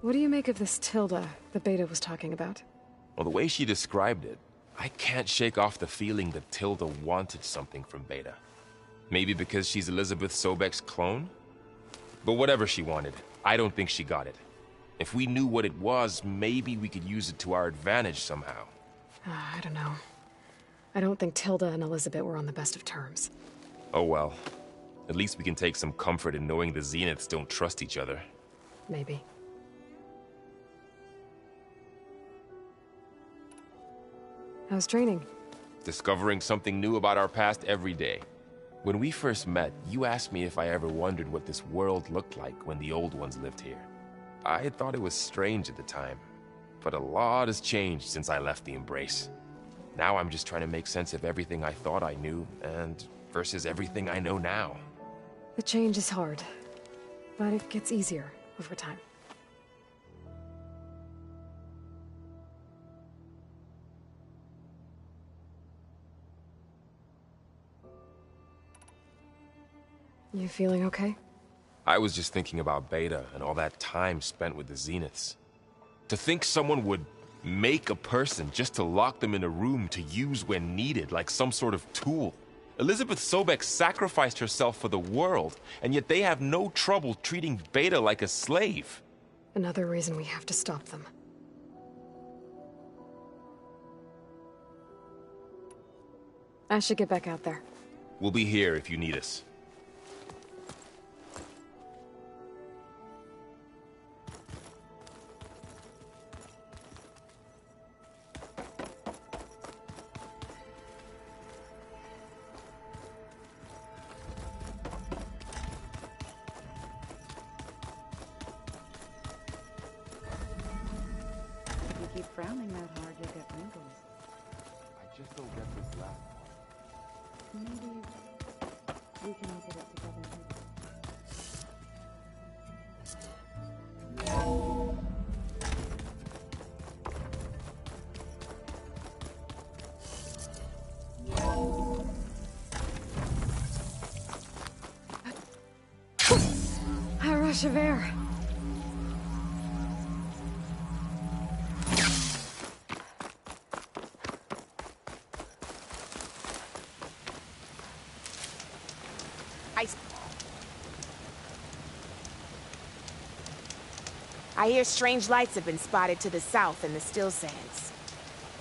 What do you make of this Tilda the Beta was talking about? Well, the way she described it, I can't shake off the feeling that Tilda wanted something from Beta. Maybe because she's Elizabeth Sobek's clone? But whatever she wanted, I don't think she got it. If we knew what it was, maybe we could use it to our advantage somehow. I don't know. I don't think Tilda and Elizabeth were on the best of terms. Oh well. At least we can take some comfort in knowing the Zeniths don't trust each other. Maybe. How's training? Discovering something new about our past every day. When we first met, you asked me if I ever wondered what this world looked like when the old ones lived here. I had thought it was strange at the time, but a lot has changed since I left the Embrace. Now I'm just trying to make sense of everything I thought I knew, and versus everything I know now. The change is hard, but it gets easier over time. You feeling okay? I was just thinking about Beta and all that time spent with the Zeniths. To think someone would make a person just to lock them in a room to use when needed, like some sort of tool. Elizabeth Sobek sacrificed herself for the world, and yet they have no trouble treating Beta like a slave. Another reason we have to stop them. I should get back out there. We'll be here if you need us. If you keep frowning that hard, you'll get wrinkles. I just don't get this last part. Maybe we can look at it together. A rush of air. I hear strange lights have been spotted to the south in the still sands.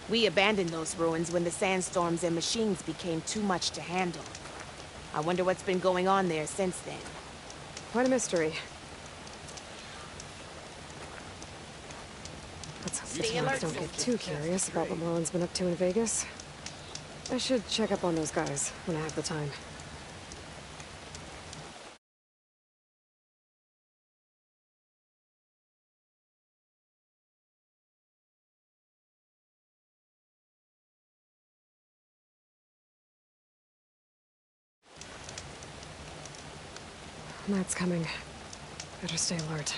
We abandoned those ruins when the sandstorms and machines became too much to handle. I wonder what's been going on there since then. What a mystery. Let's hope the Terrans don't get too curious about what Merlin's been up to in Vegas. I should check up on those guys when I have the time. Matt's coming. Better stay alert.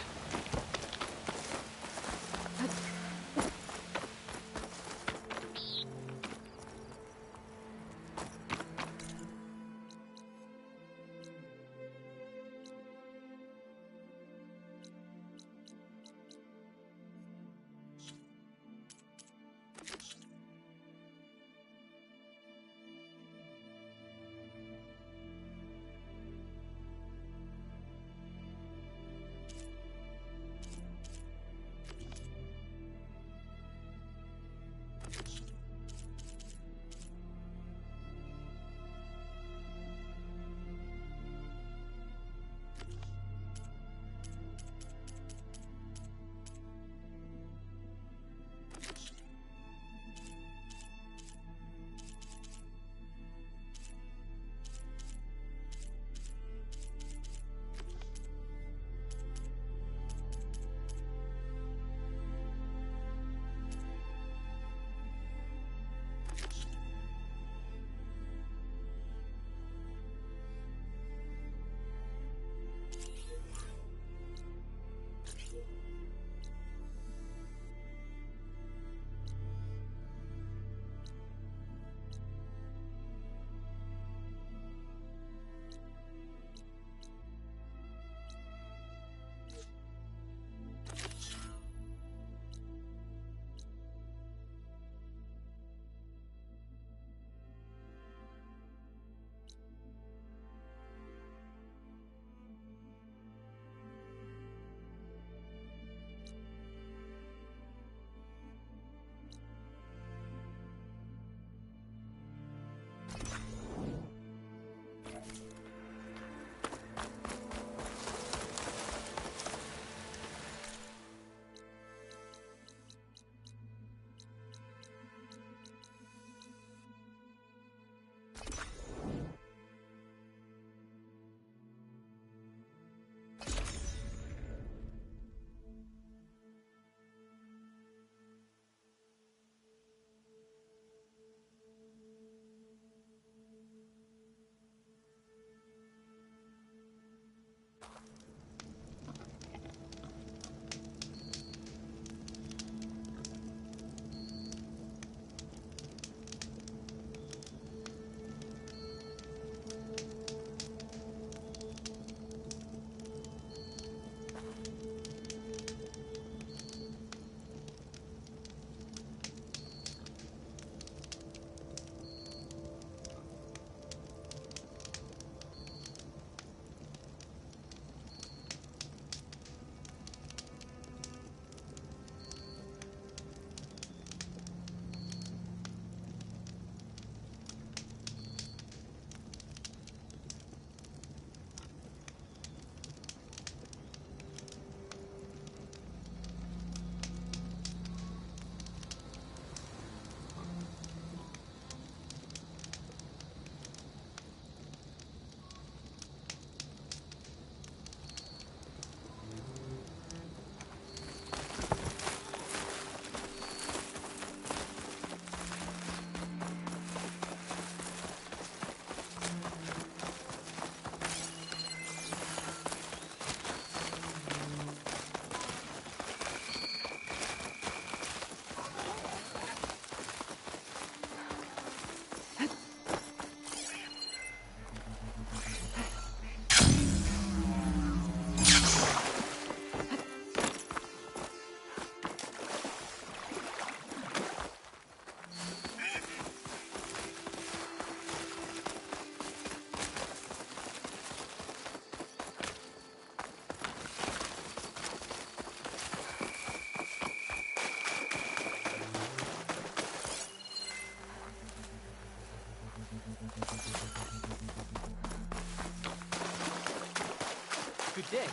Good day.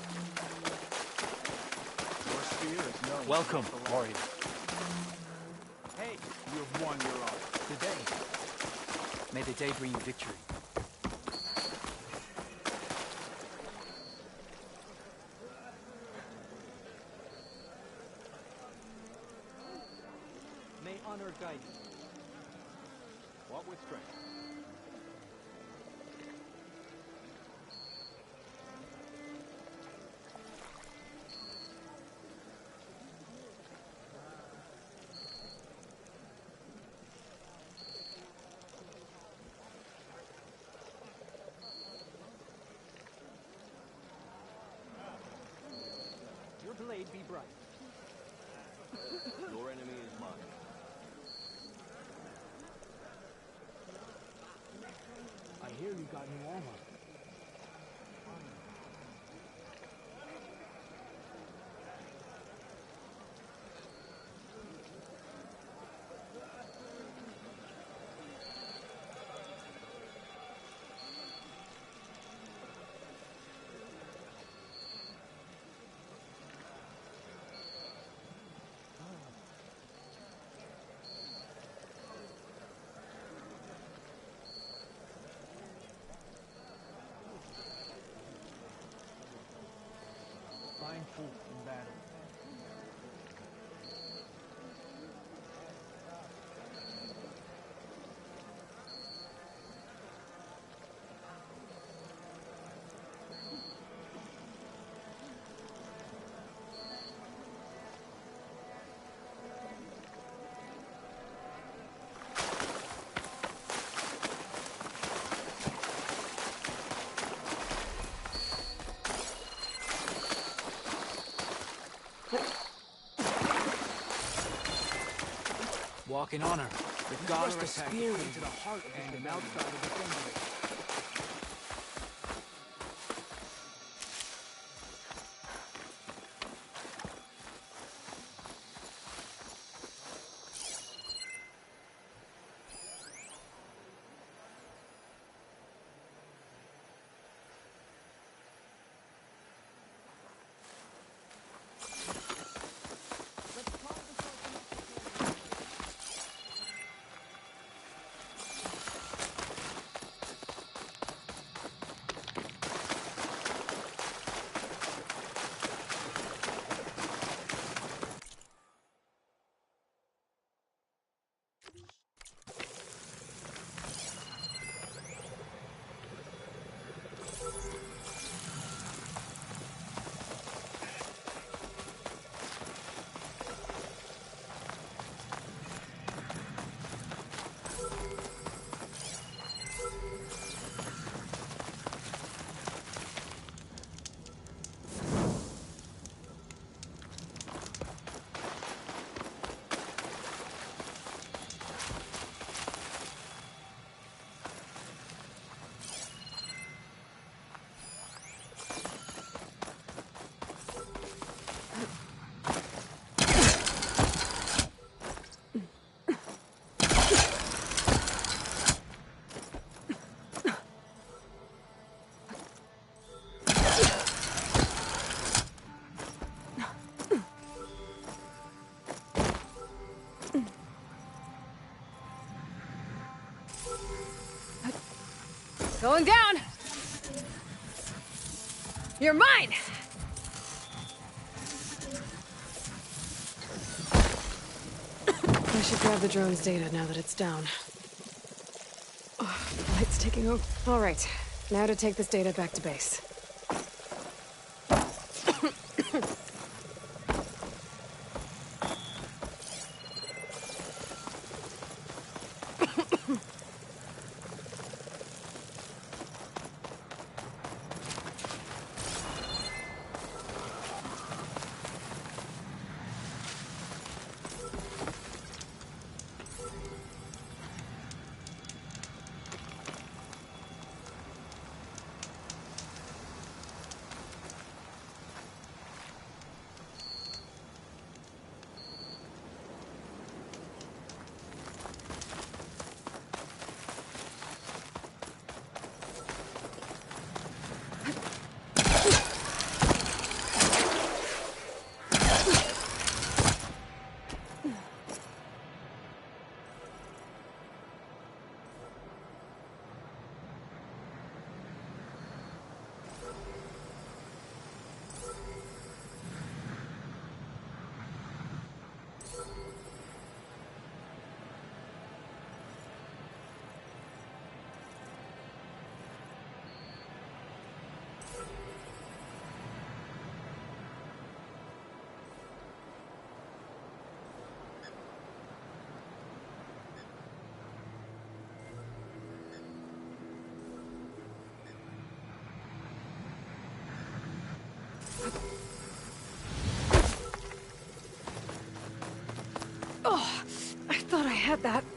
Your spear is known. Welcome, warrior. Hey, you have won your own. Today. May the day bring you victory. May honor guide you. Walk with strength. Your blade be bright. Your enemy is mine. I hear you got new armor. Find truth in battle. Walk in honor. The god of spear into the heart and an outside of the defender. Going down! You're mine! I should grab the drone's data now that it's down. Oh, flight's taking over. All right, now to take this data back to base. that.